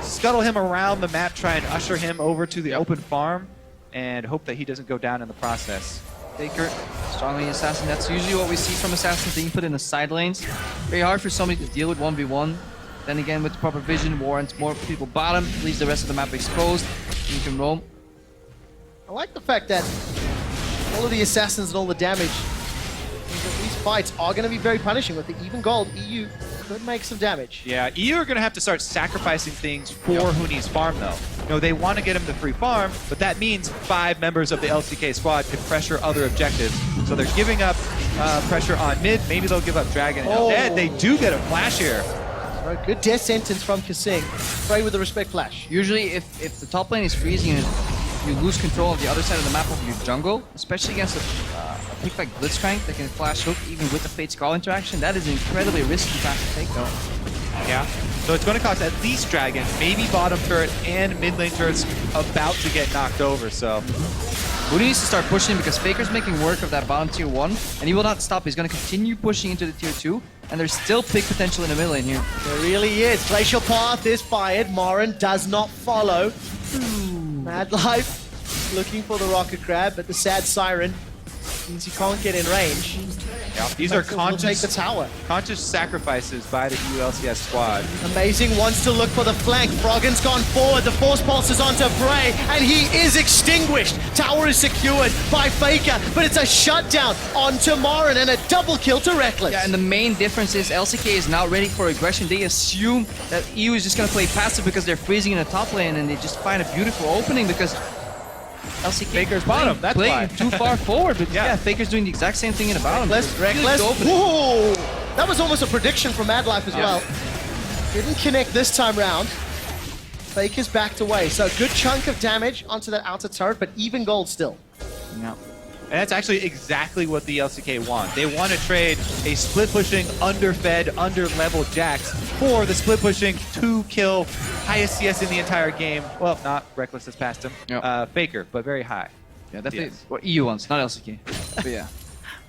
scuttle him around the map, try and usher him over to the open farm, and hope that he doesn't go down in the process. Faker, strongly assassin. That's usually what we see from assassins being put in the side lanes. Very hard for somebody to deal with 1v1. Then again, with proper vision, warrants more people bottom, leaves the rest of the map exposed. You can roam. I like the fact that all of the assassins and all the damage means that these fights are going to be very punishing. With the even gold, EU could make some damage. Yeah, EU are going to have to start sacrificing things for Huni's farm, though. You know, they want to get him the free farm, but that means 5 members of the LCK squad can pressure other objectives. So they're giving up pressure on mid. Maybe they'll give up Dragon. And instead, they do get a flash here. So good death sentence from Kasing. Pray with the respect flash. Usually, if the top lane is freezing and you lose control of the other side of the map of your jungle, especially against a pick like Blitzcrank that can flash hook even with the Fate Skull interaction, that is incredibly risky path to take though. Yeah. So it's going to cost at least Dragon, maybe bottom turret, and mid lane turrets about to get knocked over, so. Huni needs to start pushing because Faker's making work of that bottom tier 1, and he will not stop. He's going to continue pushing into the tier 2, and there's still pick potential in the mid lane here. There really is. Glacial Path is fired. Morin does not follow. Mad Life looking for the Rocket Crab, but the sad Siren means he can't get in range. Yeah, these are Will take the tower. conscious sacrifices by the EU LCS squad. Amazing wants to look for the flank. Froggen's gone forward. The Force Pulse is onto Bray, and he is extinguished. Tower is secured by Faker, but it's a shutdown onto Morin and a double kill to Reckless. Yeah, and the main difference is LCK is now ready for aggression. They assume that EU is just going to play passive because they're freezing in the top lane, and they just find a beautiful opening because LCK Faker's bottom, that's playing why. too far forward. But Yeah. yeah, Faker's doing the exact same thing in the bottom. Reckless, Really Reckless. good opening. Whoa! That was almost a prediction from Mad Life as well. Didn't connect this time round. Faker's backed away. So a good chunk of damage onto that outer turret, but even gold still. Yeah. And that's actually exactly what the LCK want. They want to trade a split-pushing, underfed, under-leveled Jax for the split-pushing 2-kill, highest CS in the entire game. Well, not Reckless has passed him. Yep. Faker, but very high. Yeah, definitely. Yes. What EU wants, not LCK. But yeah,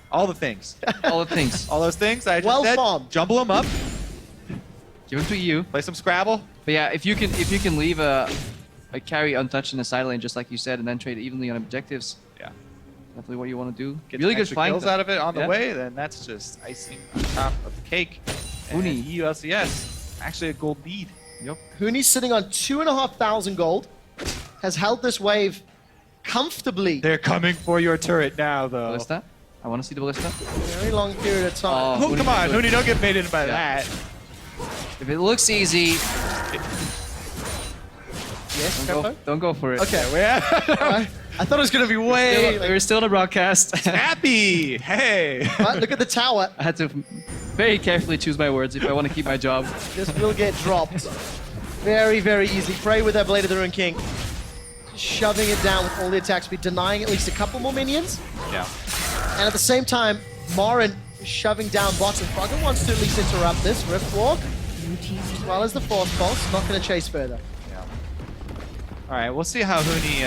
All the things. all the things. All those things I just Well said. farmed. Jumble them up, Give them to EU. play some Scrabble. But yeah, if you can leave a carry untouched in the side lane, just like you said, and then trade evenly on objectives, Yeah. definitely what you want to do. Get Really some good extra fight. kills though. out of it on the Yeah. way, then that's just icing on top of the cake. And Uni. EU LCS, actually a gold lead. Yep. Huni's sitting on 2,500 gold. Has held this wave comfortably. They're coming for your turret now, though. Ballista. I want to see the Ballista. Very long period of time. Oh, come on, Huni- Huni, don't get baited by Yeah. that. If it looks easy, Yes, don't Capo? go for it. Okay. Yeah. I thought it was going to be way... We're still on the broadcast. Happy! Hey! But look at the tower. I had to very carefully choose my words if I want to keep my job. This will get dropped. Very, very easy. Prey with that Blade of the Rune King. Shoving it down with all the attack speed, denying at least a couple more minions. Yeah. And at the same time, Morin shoving down bots, and Froggen wants to at least interrupt this. Rift Walk, as well as the Force Pulse. Not going to chase further. All right, we'll see how Huni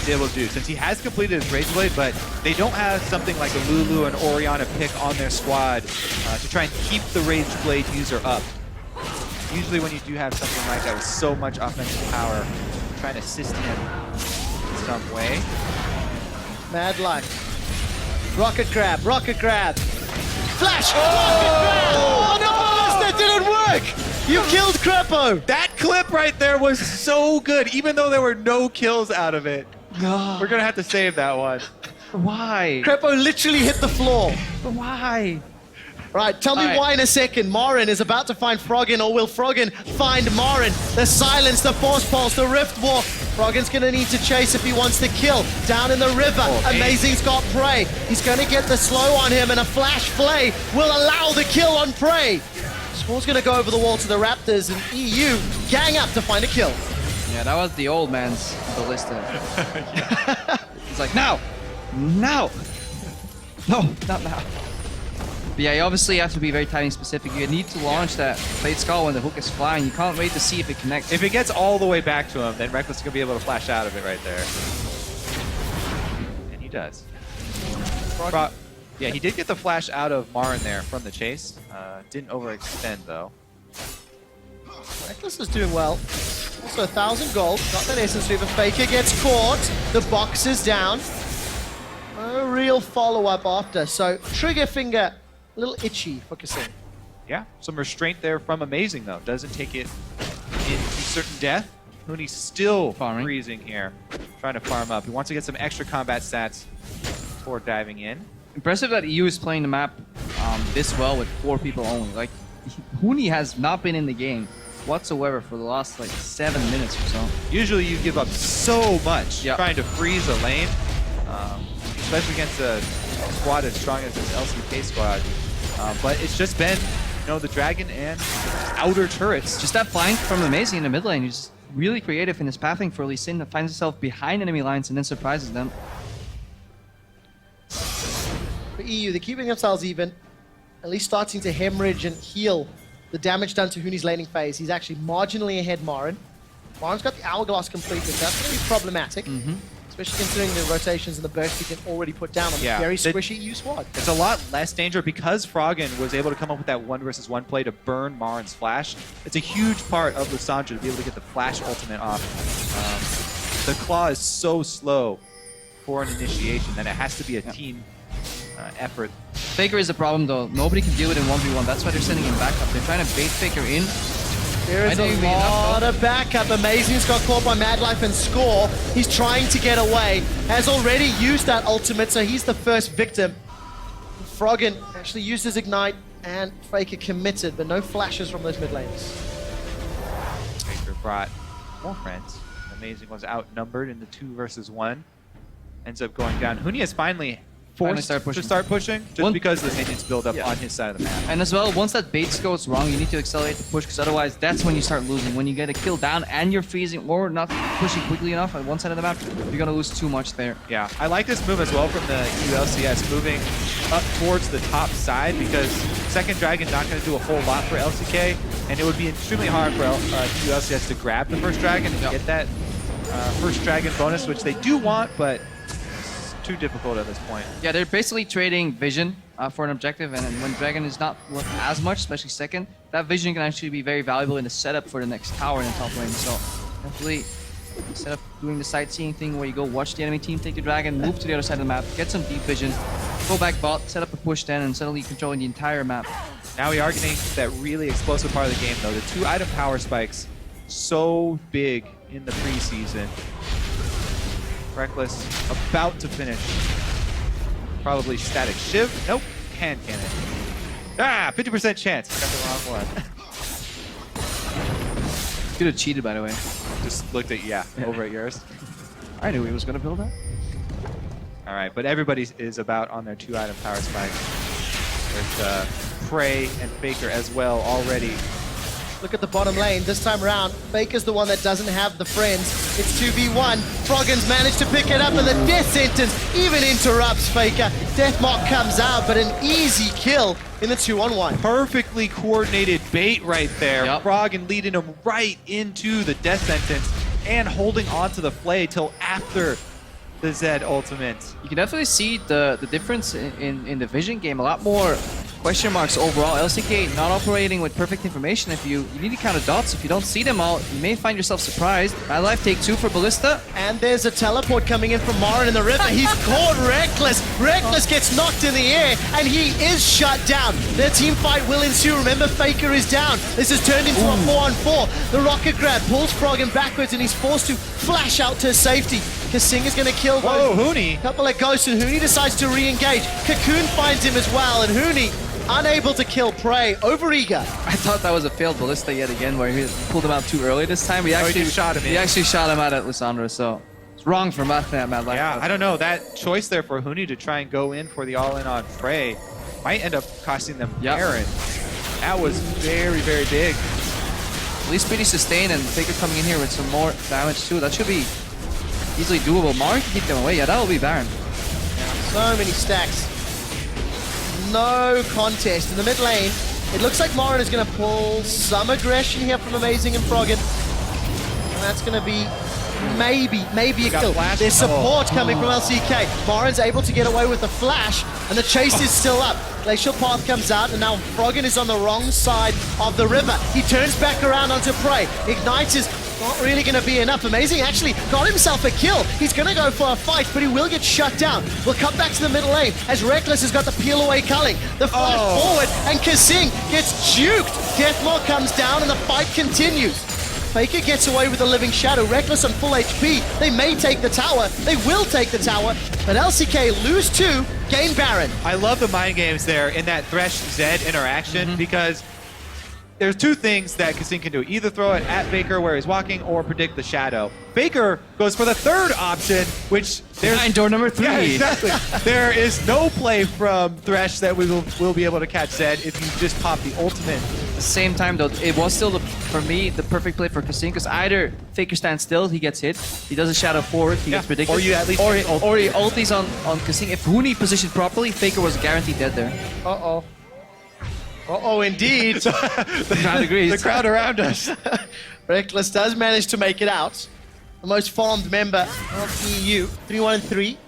is able to do, since he has completed his Rage Blade, but they don't have something like a Lulu and Orianna pick on their squad to try and keep the Rage Blade user up. Usually when you do have something like that with so much offensive power, trying to assist him in some way. Mad Life. Rocket Crab, Rocket Crab. Flash! Rocket Crab! Oh no, that didn't work! You killed Crepo! That clip right there was so good, even though there were no kills out of it. No. We're gonna have to save that one. Why? Crepo literally hit the floor. Why? Right, tell me All right. why in a second. Morin is about to find Froggen, or will Froggen find Morin? The silence, the Force Pulse, the Rift Walk. Froggen's gonna need to chase if he wants to kill. Down in the river, Amazing's got Prey. He's gonna get the slow on him, and a Flash Flay will allow the kill on Prey. Squall's gonna go over the wall to the Raptors, and EU gang up to find a kill. Yeah, that was the old man's Ballista. He's like, now! Now! No, not now. But yeah, you obviously have to be very timing specific. You need to launch that Fade Skull when the hook is flying. You can't wait to see if it connects. If it gets all the way back to him, then Reckless is going to be able to flash out of it right there. And he does. Yeah, he did get the flash out of Marin there from the chase. Didn't overextend, though. Reckless is doing well. Also 1,000 gold. Got that Essence Reaver. Faker gets caught. The box is down. No real follow-up after. So trigger finger, a little itchy for Kasing. Yeah, some restraint there from Amazing, though. Doesn't take it into certain death. Huni's still Farming. freezing here, trying to farm up. He wants to get some extra combat stats before diving in. Impressive that EU is playing the map this well with 4 people only. Like, Huni has not been in the game whatsoever for the last like 7 minutes or so. Usually you give up so much Yep. trying to freeze a lane, especially against a squad as strong as this LCK squad. But it's just been, the Dragon and outer turrets. Just that flank from Amazing in the mid lane. He's really creative in his pathing for Lee Sin that finds himself behind enemy lines and then surprises them. For EU, they're keeping themselves even, at least starting to hemorrhage and heal the damage done to Huni's laning phase. He's actually marginally ahead Marin. Marin's got the Hourglass completed. That's going to be problematic, especially considering the rotations and the burst he can already put down on Yeah, the very the- squishy EU squad. It's a lot less danger because Froggen was able to come up with that 1 versus 1 play to burn Marin's flash. It's a huge part of Lissandra to be able to get the flash ultimate off. The claw is so slow for an initiation that it has to be a team effort. Faker is the problem though. Nobody can deal with him 1v1. That's why they're sending him back up. They're trying to bait Faker in. There is I a think we enough, lot of backup. Amazing's got caught by Mad Life and Score. He's trying to get away. Has already used that ultimate, so he's the first victim. Froggen actually used his Ignite, and Faker committed, but no flashes from those mid lanes. Faker brought more friends. Amazing was outnumbered in the 2 versus 1. Ends up going down. Huni is finally forced start pushing. to start pushing just One- because the minions build up on his side of the map. And as well, once that bait goes wrong, you need to accelerate the push because otherwise that's when you start losing. When you get a kill down and you're freezing or not pushing quickly enough on one side of the map, you're going to lose too much there. Yeah, I like this move as well from the ULCS, moving up towards the top side because second dragon not going to do a whole lot for LCK, and it would be extremely hard for ULCS to grab the first dragon and get that first dragon bonus, which they do want, but it's too difficult at this point. Yeah, they're basically trading vision for an objective, and then when Dragon is not worth as much, especially second, that vision can actually be very valuable in the setup for the next tower in the top lane. So definitely, instead of doing the sightseeing thing where you go watch the enemy team take the dragon, move to the other side of the map, get some deep vision, go back bot, set up a push then, and suddenly you're controlling the entire map. Now we are getting that really explosive part of the game, though. The 2 item power spikes, so big in the preseason. Reckless about to finish. Probably static shiv. Nope. Hand cannon. 50% chance. Got the wrong one. Could have cheated, by the way. Just looked at, over at yours. I knew he was going to build that. All right, but everybody is about on their 2 item power spikes. With Prey and Faker as well already. Look at the bottom lane. This time around, Faker's the one that doesn't have the friends. It's 2v1. Froggen's managed to pick it up, and the death sentence even interrupts Faker. Deathmark comes out, but an easy kill in the 2-on-1. Perfectly coordinated bait right there. Yep. Froggen leading him right into the death sentence and holding on to the Flay till after the Zed ultimate. You can definitely see the difference in the vision game. A lot more question marks overall. LCK not operating with perfect information. If you need to count the dots. If you don't see them all, you may find yourself surprised. Mad Life take 2 for Ballista. And there's a teleport coming in from Marin in the river. He's caught Reckless. Reckless gets knocked in the air, and he is shut down. Their team fight will ensue. Remember, Faker is down. This has turned into a 4-on-4. The rocket grab pulls Froggen backwards, and he's forced to flash out to safety. Kasing is going to kill Whoa, those. Huni. Couple of ghosts, and Huni decides to re-engage. Cocoon finds him as well, and Huni unable to kill Prey, overeager. I thought that was a failed Ballista yet again, where he pulled him out too early this time. He actually just shot him in. He actually shot him out at Lissandra, so it's wrong for Mad Life. Yeah, I don't know. That choice there for Huni to try and go in for the all-in on Prey might end up costing them Baron. That was very, very big. At least pretty sustained, and Faker coming in here with some more damage too. That should be easily doable. Marin can keep them away. Yeah, that will be Baron. So many stacks. No contest. In the mid lane, it looks like Marin is going to pull some aggression here from Amazing and Froggen. And that's going to be maybe a kill. flash. There's support coming from LCK. Marin's able to get away with the flash, and the chase is still up. Glacial Path comes out, and now Froggen is on the wrong side of the river. He turns back around onto Prey. Ignite is not really going to be enough. Amazing actually got himself a kill. He's going to go for a fight, but he will get shut down. We'll come back to the middle lane as Rekkles has got the peel away culling. The flash forward, and Kasing gets juked. Deathmore comes down, and the fight continues. Faker gets away with the Living Shadow. Rekkles on full HP. They may take the tower. They will take the tower. But LCK lose 2, gain Baron. I love the mind games there in that Thresh-Zed interaction because there's 2 things that Kasing can do. Either throw it at Faker where he's walking or predict the shadow. Faker goes for the 3rd option, which there's... Behind door number 3. Yeah, exactly. There is no play from Thresh that we will be able to catch Zed if you just pop the ultimate. At the same time, though, it was still, for me, the perfect play for Kasing, because either Faker stands still, he gets hit. He does a shadow forward, he gets predicted. Or you at least or ult. he ultis on Kasing. If Huni positioned properly, Faker was guaranteed dead there. Uh-oh. Uh-oh, indeed. Crowd agrees. The crowd around us. Rekkles does manage to make it out. The most farmed member of the EU. 3-1-3.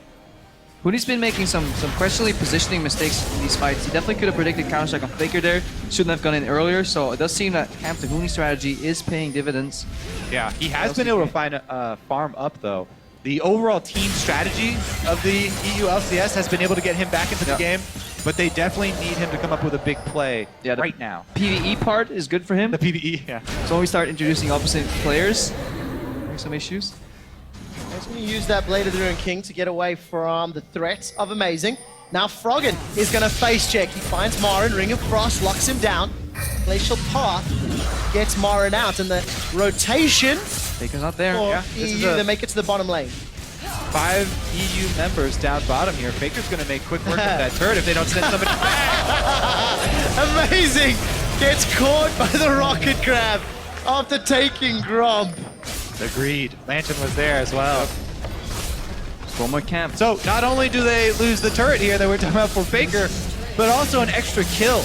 Huni's been making some questionably positioning mistakes in these fights. He definitely could have predicted Counter-Strike on Faker there. Shouldn't have gone in earlier, so it does seem that Camp the Huni strategy is paying dividends. Yeah, he has been able to find a farm up, though. The overall team strategy of the EU LCS has been able to get him back into the game, but they definitely need him to come up with a big play right now. PvE part is good for him. The PvE, yeah. So when we start introducing opposite players, there's some issues. He's going to use that Blade of the Ruined King to get away from the threats of Amazing. Now Froggen is going to face check. He finds Marin, Ring of Frost locks him down. Glacial Path gets Marin out, and the rotation Faker's not there. for this is EU, a- they make it to the bottom lane. 5 EU members down bottom here. Faker's going to make quick work of that turret if they don't send somebody back. Amazing gets caught by the Rocket Crab after taking Gromp. Agreed. Lantern was there as well. One more camp. So not only do they lose the turret here that we're talking about for Faker, but also an extra kill.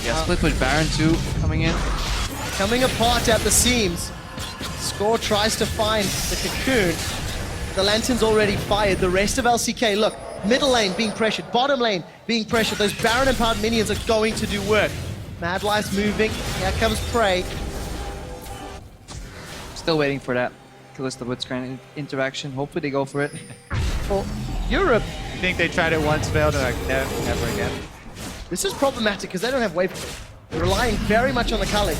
Yeah, split push Baron too coming in. Coming apart at the seams. Score tries to find the cocoon. The Lantern's already fired. The rest of LCK, look, middle lane being pressured, bottom lane being pressured. Those Baron empowered minions are going to do work. Mad Life's moving. Here comes Prey. Still waiting for that Kalista Blitzcrank interaction. Hopefully they go for it. For Europe, You think they tried it once, failed, and like, no, never again. this is problematic because they don't have wave clear. They're relying very much on the culling.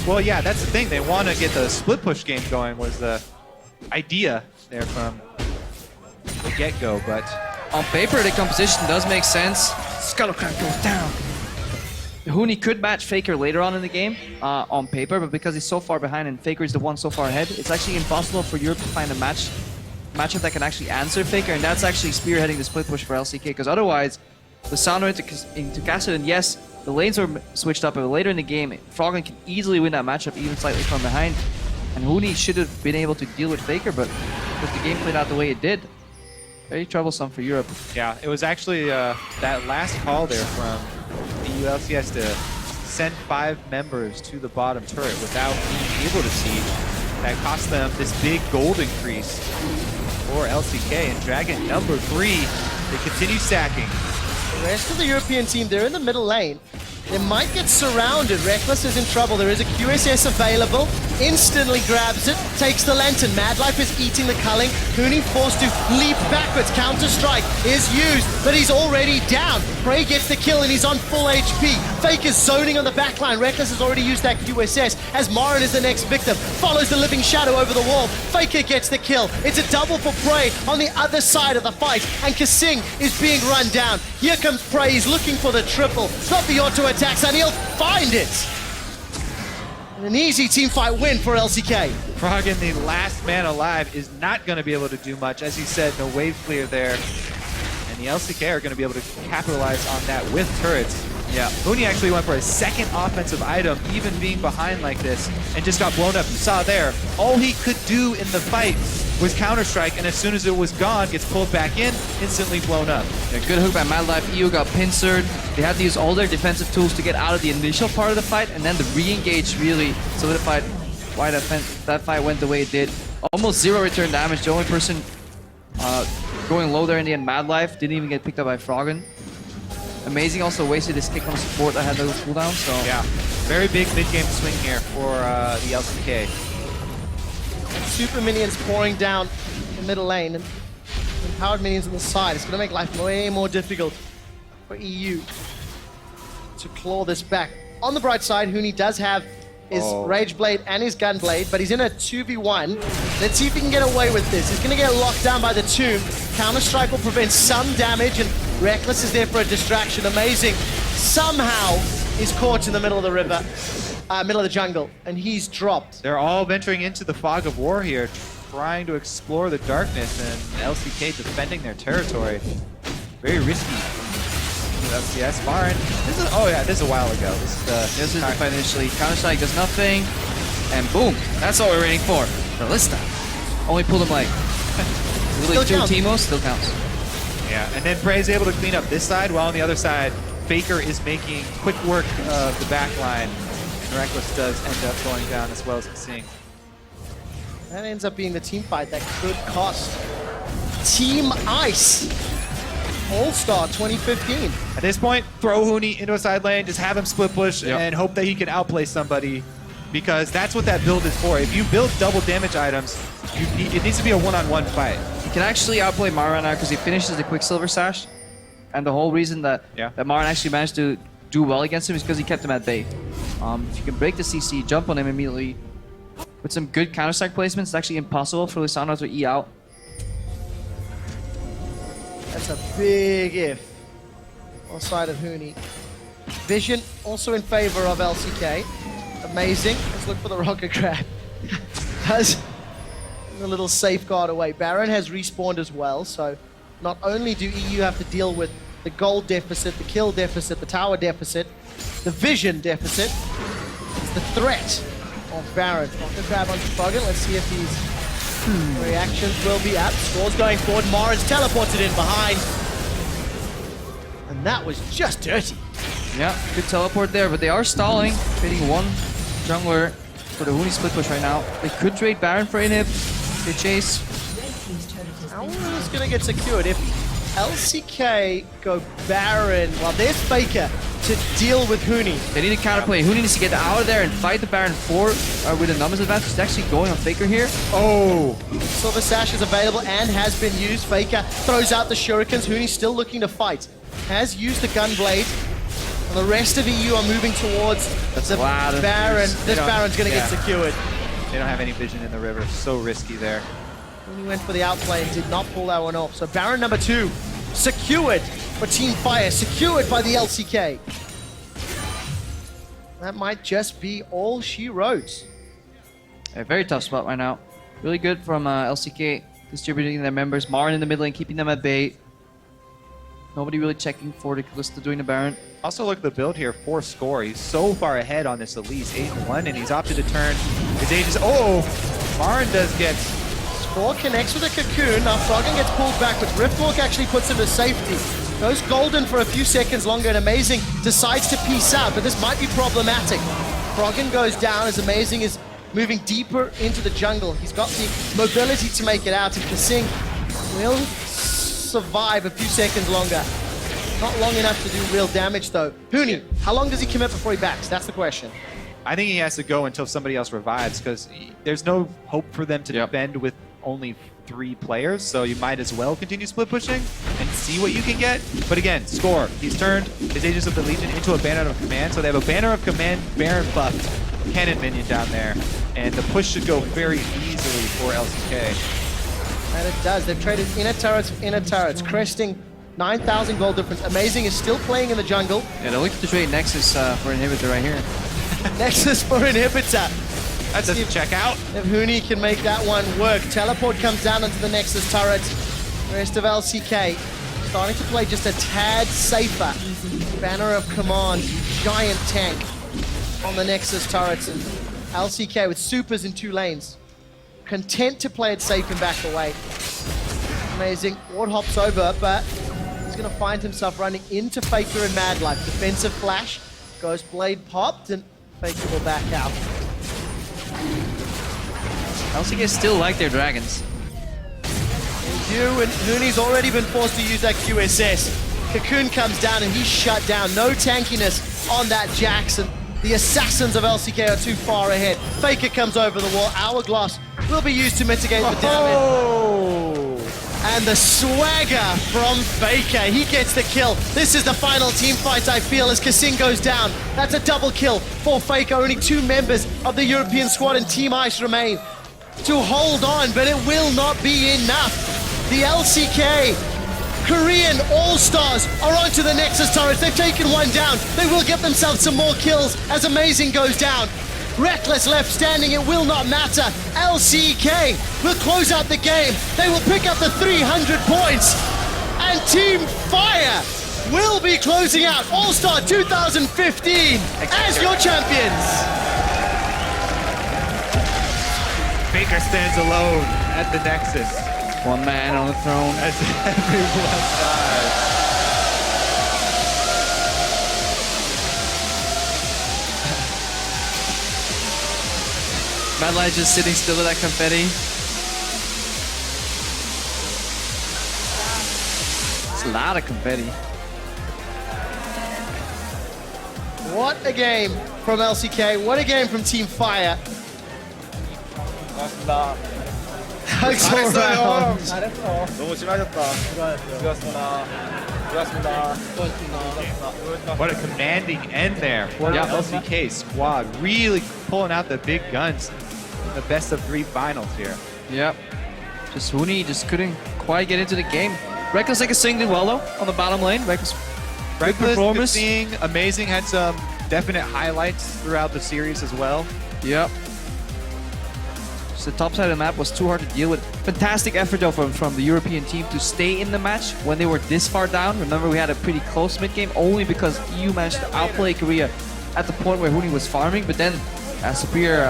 Well, yeah, that's the thing. They want to get the split push game going was the idea there from the get-go, but On paper, the composition does make sense. Skullcrack goes down. Huni could match Faker later on in the game on paper, but because he's so far behind and Faker is the one so far ahead, it's actually impossible for Europe to find a matchup that can actually answer Faker, and that's actually spearheading the split push for LCK, because otherwise, the Soundra into Kassadin, yes, the lanes were switched up, but later in the game, Froggen can easily win that matchup even slightly from behind, and Huni should have been able to deal with Faker, but because the game played out the way it did, very troublesome for Europe. yeah, it was actually that last call there from the ULCS to send 5 members to the bottom turret without being able to siege. That cost them this big gold increase for LCK, and Dragon number 3, they continue stacking. The rest of the European team, they're in the middle lane. They might get surrounded. Rekkles is in trouble. There is a QSS available. Instantly grabs it. Takes the Lantern. Mad Life is eating the culling. Huni forced to leap backwards. Counter-strike is used, but he's already down. Prey gets the kill and he's on full HP. Faker's zoning on the backline. Rekkles has already used that QSS as Marin is the next victim. Follows the Living Shadow over the wall. Faker gets the kill. It's a double for Prey on the other side of the fight. And Kasing is being run down. Here comes Prey. He's looking for the triple. Not the auto attacks, and he'll find it. And an easy team fight win for LCK. Froggen, the last man alive, is not going to be able to do much. As he said, no wave clear there. And the LCK are going to be able to capitalize on that with turrets. Yeah, Huni actually went for a second offensive item, even being behind like this, and just got blown up. You saw there, all he could do in the fight was Counter-Strike, and as soon as it was gone, gets pulled back in, instantly blown up. Yeah, good hook by MadLife. EU got pincered. They had to use all their defensive tools to get out of the initial part of the fight, and then the re-engage really solidified why that fight went the way it did. Almost 0 return damage. The only person going low there in the end, MadLife, didn't even get picked up by Froggen. Amazing also wasted his kick on support that had no cooldown, so... Yeah, very big mid-game swing here for the LCK. Super minions pouring down the middle lane and empowered minions on the side. It's going to make life way more difficult for EU to claw this back. On the bright side, Huni does have his Rage Blade and his Gunblade, but he's in a 2v1. Let's see if he can get away with this. He's going to get locked down by the tomb. Counter-Strike will prevent some damage, and Rekkles is there for a distraction. Amazing. Somehow, he's caught in the middle of the river, middle of the jungle, and he's dropped. They're all venturing into the fog of war here, trying to explore the darkness, and LCK defending their territory. Very risky. LCS, Marin. This is a while ago. This is the fight initially. Counter-Strike does nothing, and boom. That's all we're waiting for. Ballista. Only pulled him like literally 2 Teemos, still counts. Yeah, and then Prey is able to clean up this side, while on the other side, Faker is making quick work of the back line. And Rekkles does end up going down as well as Xing. That ends up being the team fight that could cost Team Ice All-Star 2015. At this point, throw Huni into a side lane, just have him split push, and hope that he can outplay somebody, because that's what that build is for. If you build double damage items, it needs to be a one-on-one fight. He can actually outplay Marin now because he finishes the Quicksilver Sash, and the whole reason that Marin actually managed to do well against him is because he kept him at bay. If you can break the CC, jump on him immediately, with some good Counter-Strike placements, it's actually impossible for Lissandra to E out. That's a big if on the side of Huni. Vision also in favor of LCK. Amazing. Let's look for the rocket grab. Has a little safeguard away. Baron has respawned as well, so not only do EU have to deal with the gold deficit, the kill deficit, the tower deficit, the vision deficit, it's the threat of Baron. Rocket grab onto Froggen. Let's see if these reactions will be apt. Score's going forward. Marin's teleported in behind. And that was just dirty. Yeah, good teleport there, but they are stalling, hitting one jungler for the Huni split push right now. They could trade Baron for inhib. They chase. How is this going to get secured? If LCK go Baron, well, there's Faker to deal with Huni. They need to counterplay. Huni needs to get out of there and fight the Baron 4 with a numbers advantage. He's actually going on Faker here. Oh! Silver Sash is available and has been used. Faker throws out the shurikens. Huni's still looking to fight. Has used the Gunblade. And the rest of EU are moving towards the Baron. This Baron's going to get secured. They don't have any vision in the river. So risky there. Huni went for the outplay and did not pull that one off. So Baron number 2, secured for Team Fire, secured by the LCK. That might just be all she wrote. A very tough spot right now. Really good from LCK, distributing their members. Marin in the mid lane, keeping them at bay. Nobody really checking for the Kalista doing the Baron. Also look at the build here for Score. He's so far ahead on this Elise, 8-1, and he's opted to turn his Aegis. Oh! Marin does get... Score connects with a Cocoon. Now Froggen gets pulled backwards. Riftwalk actually puts him to safety. Goes golden for a few seconds longer, and Amazing decides to peace out, but this might be problematic. Froggen goes down as Amazing is moving deeper into the jungle. He's got the mobility to make it out, and Xing will survive a few seconds longer. Not long enough to do real damage, though. Huni, how long does he commit before he backs? That's the question. I think he has to go until somebody else revives, because there's no hope for them to defend with only 3 players, so you might as well continue split pushing and see what you can get. But again, Score, he's turned his Aegis of the Legion into a Banner of Command, so they have a Banner of Command Baron buffed cannon minion down there, and the push should go very easily for LCK. And it does. They've traded inner turrets for inner turrets, cresting 9,000 gold difference. Amazing is still playing in the jungle. Yeah, they're looking to trade Nexus for Inhibitor right here. Nexus for Inhibitor. That doesn't check out. If Huni can make that one work. Teleport comes down onto the Nexus turret. The rest of LCK starting to play just a tad safer. Banner of Command, giant tank on the Nexus turrets, and LCK with supers in 2 lanes. Content to play it safe and back away. Amazing. Ward hops over, but he's going to find himself running into Faker and Mad Life. Defensive flash, goes blade popped, and Faker will back out. LCK still like their dragons. You and Hooney's already been forced to use that QSS. Cocoon comes down and he's shut down. No tankiness on that Jackson. The assassins of LCK are too far ahead. Faker comes over the wall. Hourglass will be used to mitigate the damage. And the swagger from Faker. He gets the kill. This is the final team fight, I feel, as Kassin goes down. That's a double kill for Faker. Only 2 members of the European squad and Team Ice remain to hold on, but it will not be enough. The LCK Korean All-Stars are onto the Nexus turrets. They've taken 1 down. They will get themselves some more kills as Amazing goes down. Reckless left standing, it will not matter. LCK will close out the game. They will pick up the 300 points. And Team Fire will be closing out All-Star 2015 as your champions. Faker stands alone at the Nexus. 1 man on the throne. As everyone dies. Mad Light just sitting still with that confetti. It's a lot of confetti. What a game from LCK. What a game from Team Fire. Hugs all around. What a commanding end there for the LCK squad. Really pulling out the big guns in the best of 3 finals here. Yep. Just Hooney just couldn't quite get into the game. Reckless like a sing did well though on the bottom lane. Reckless good performance. Seeing Amazing had some definite highlights throughout the series as well. Yep. Just the top side of the map was too hard to deal with. Fantastic effort though from the European team to stay in the match when they were this far down. Remember, we had a pretty close mid game only because EU managed to outplay Korea at the point where Hooney was farming, but then superior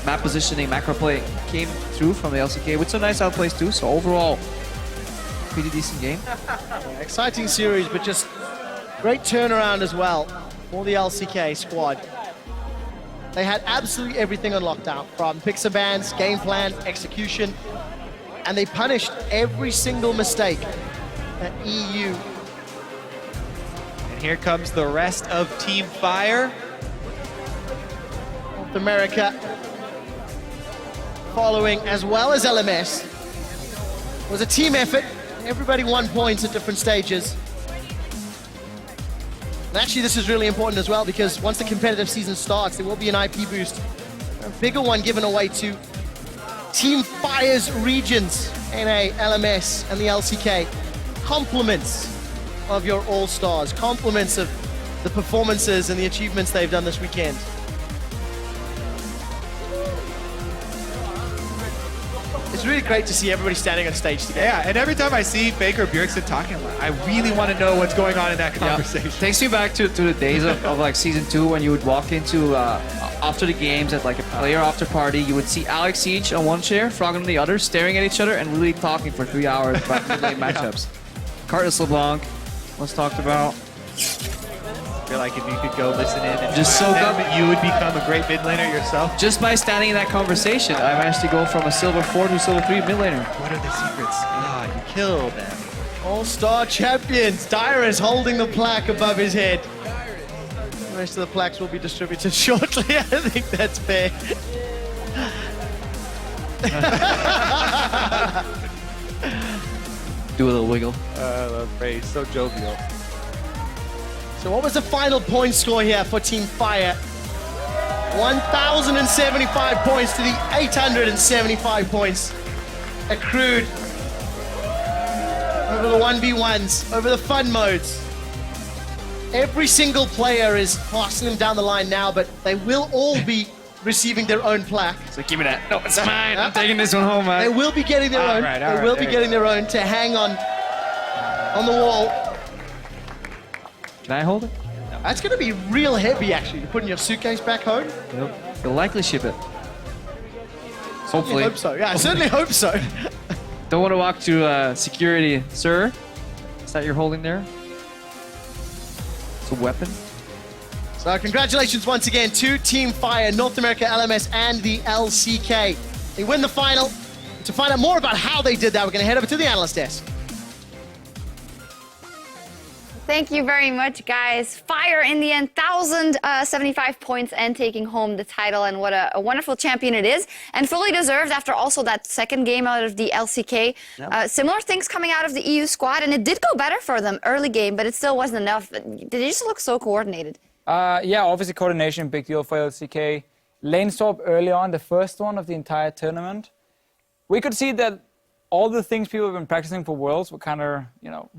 map positioning, macro play came through from the LCK with some nice outplays too. So overall, pretty decent game. Exciting series, but just great turnaround as well for the LCK squad. They had absolutely everything on lockdown, from pixel bans, game plan, execution, and they punished every single mistake that EU. And here comes the rest of Team Fire. North America following, as well as LMS. It was a team effort. Everybody won points at different stages. And actually, this is really important as well, because once the competitive season starts, there will be an IP boost. A bigger one given away to Team Fire's regions, NA, LMS, and the LCK. Compliments of your All-Stars. Compliments of the performances and the achievements they've done this weekend. It's really great to see everybody standing on stage together. Yeah, and every time I see Faker Bjergsen talking, I really want to know what's going on in that conversation. Takes me back to the days of like season 2 when you would walk into after the games at like a player after party. You would see Alex Siege on one chair, Frog on the other, staring at each other and really talking for 3 hours about mid lane matchups. Cardinals LeBlanc was talked about. I feel like if you could go listen in and Just join soak them, up- you would become a great mid laner yourself. Just by standing in that conversation, I managed to go from a silver 4 to a silver 3 mid laner. What are the secrets? Ah, you killed them. All-Star champions. Dyrus holding the plaque above his head. The rest of the plaques will be distributed shortly. I think that's fair. Do a little wiggle. Ray, so jovial. So what was the final point score here for Team Fire? 1,075 points to the 875 points accrued over the 1v1s, over the fun modes. Every single player is passing them down the line now, but they will all be receiving their own plaque. So give me that. No, it's mine. I'm taking this one home, man. They will be getting their own. right, They will be there getting their own to hang on the wall. Can I hold it? That's going to be real heavy, actually, to put in your suitcase back home. Yep. You'll likely ship it. I Hopefully. hope so. Yeah, I certainly hope so. Don't want to walk to security, sir. Is that you're holding there? It's a weapon. So congratulations once again to Team Fire, North America LMS, and the LCK. They win the final. To find out more about how they did that, we're going to head over to the analyst desk. Thank you very much, guys. Fire in the end, 1,075 points and taking home the title. And what a wonderful champion it is. And fully deserved after also that second game out of the LCK. Similar things coming out of the EU squad. And it did go better for them early game, but it still wasn't enough. They just look so coordinated. Yeah, obviously coordination, big deal for LCK. Lane swap early on, the first one of the entire tournament. We could see that all the things people have been practicing for Worlds were kind of, you know,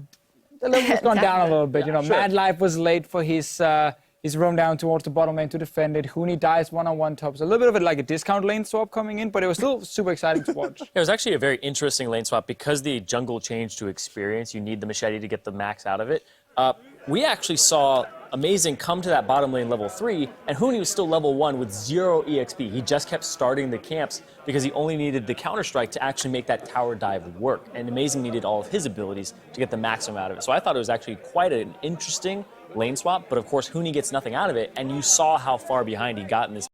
the level was gone down a little bit. You know, Mad Life was late for his roam down towards the bottom lane to defend it. Huni dies one-on-one tops. A little bit of it like a discount lane swap coming in, but it was still super exciting to watch. It was actually a very interesting lane swap because the jungle changed to experience. You need the machete to get the max out of it. We actually saw Amazing come to that bottom lane level 3, and Huni was still level 1 with 0 EXP. He just kept starting the camps because he only needed the Counter-Strike to actually make that tower dive work. And Amazing needed all of his abilities to get the maximum out of it. So I thought it was actually quite an interesting lane swap, but of course Huni gets nothing out of it, and you saw how far behind he got in this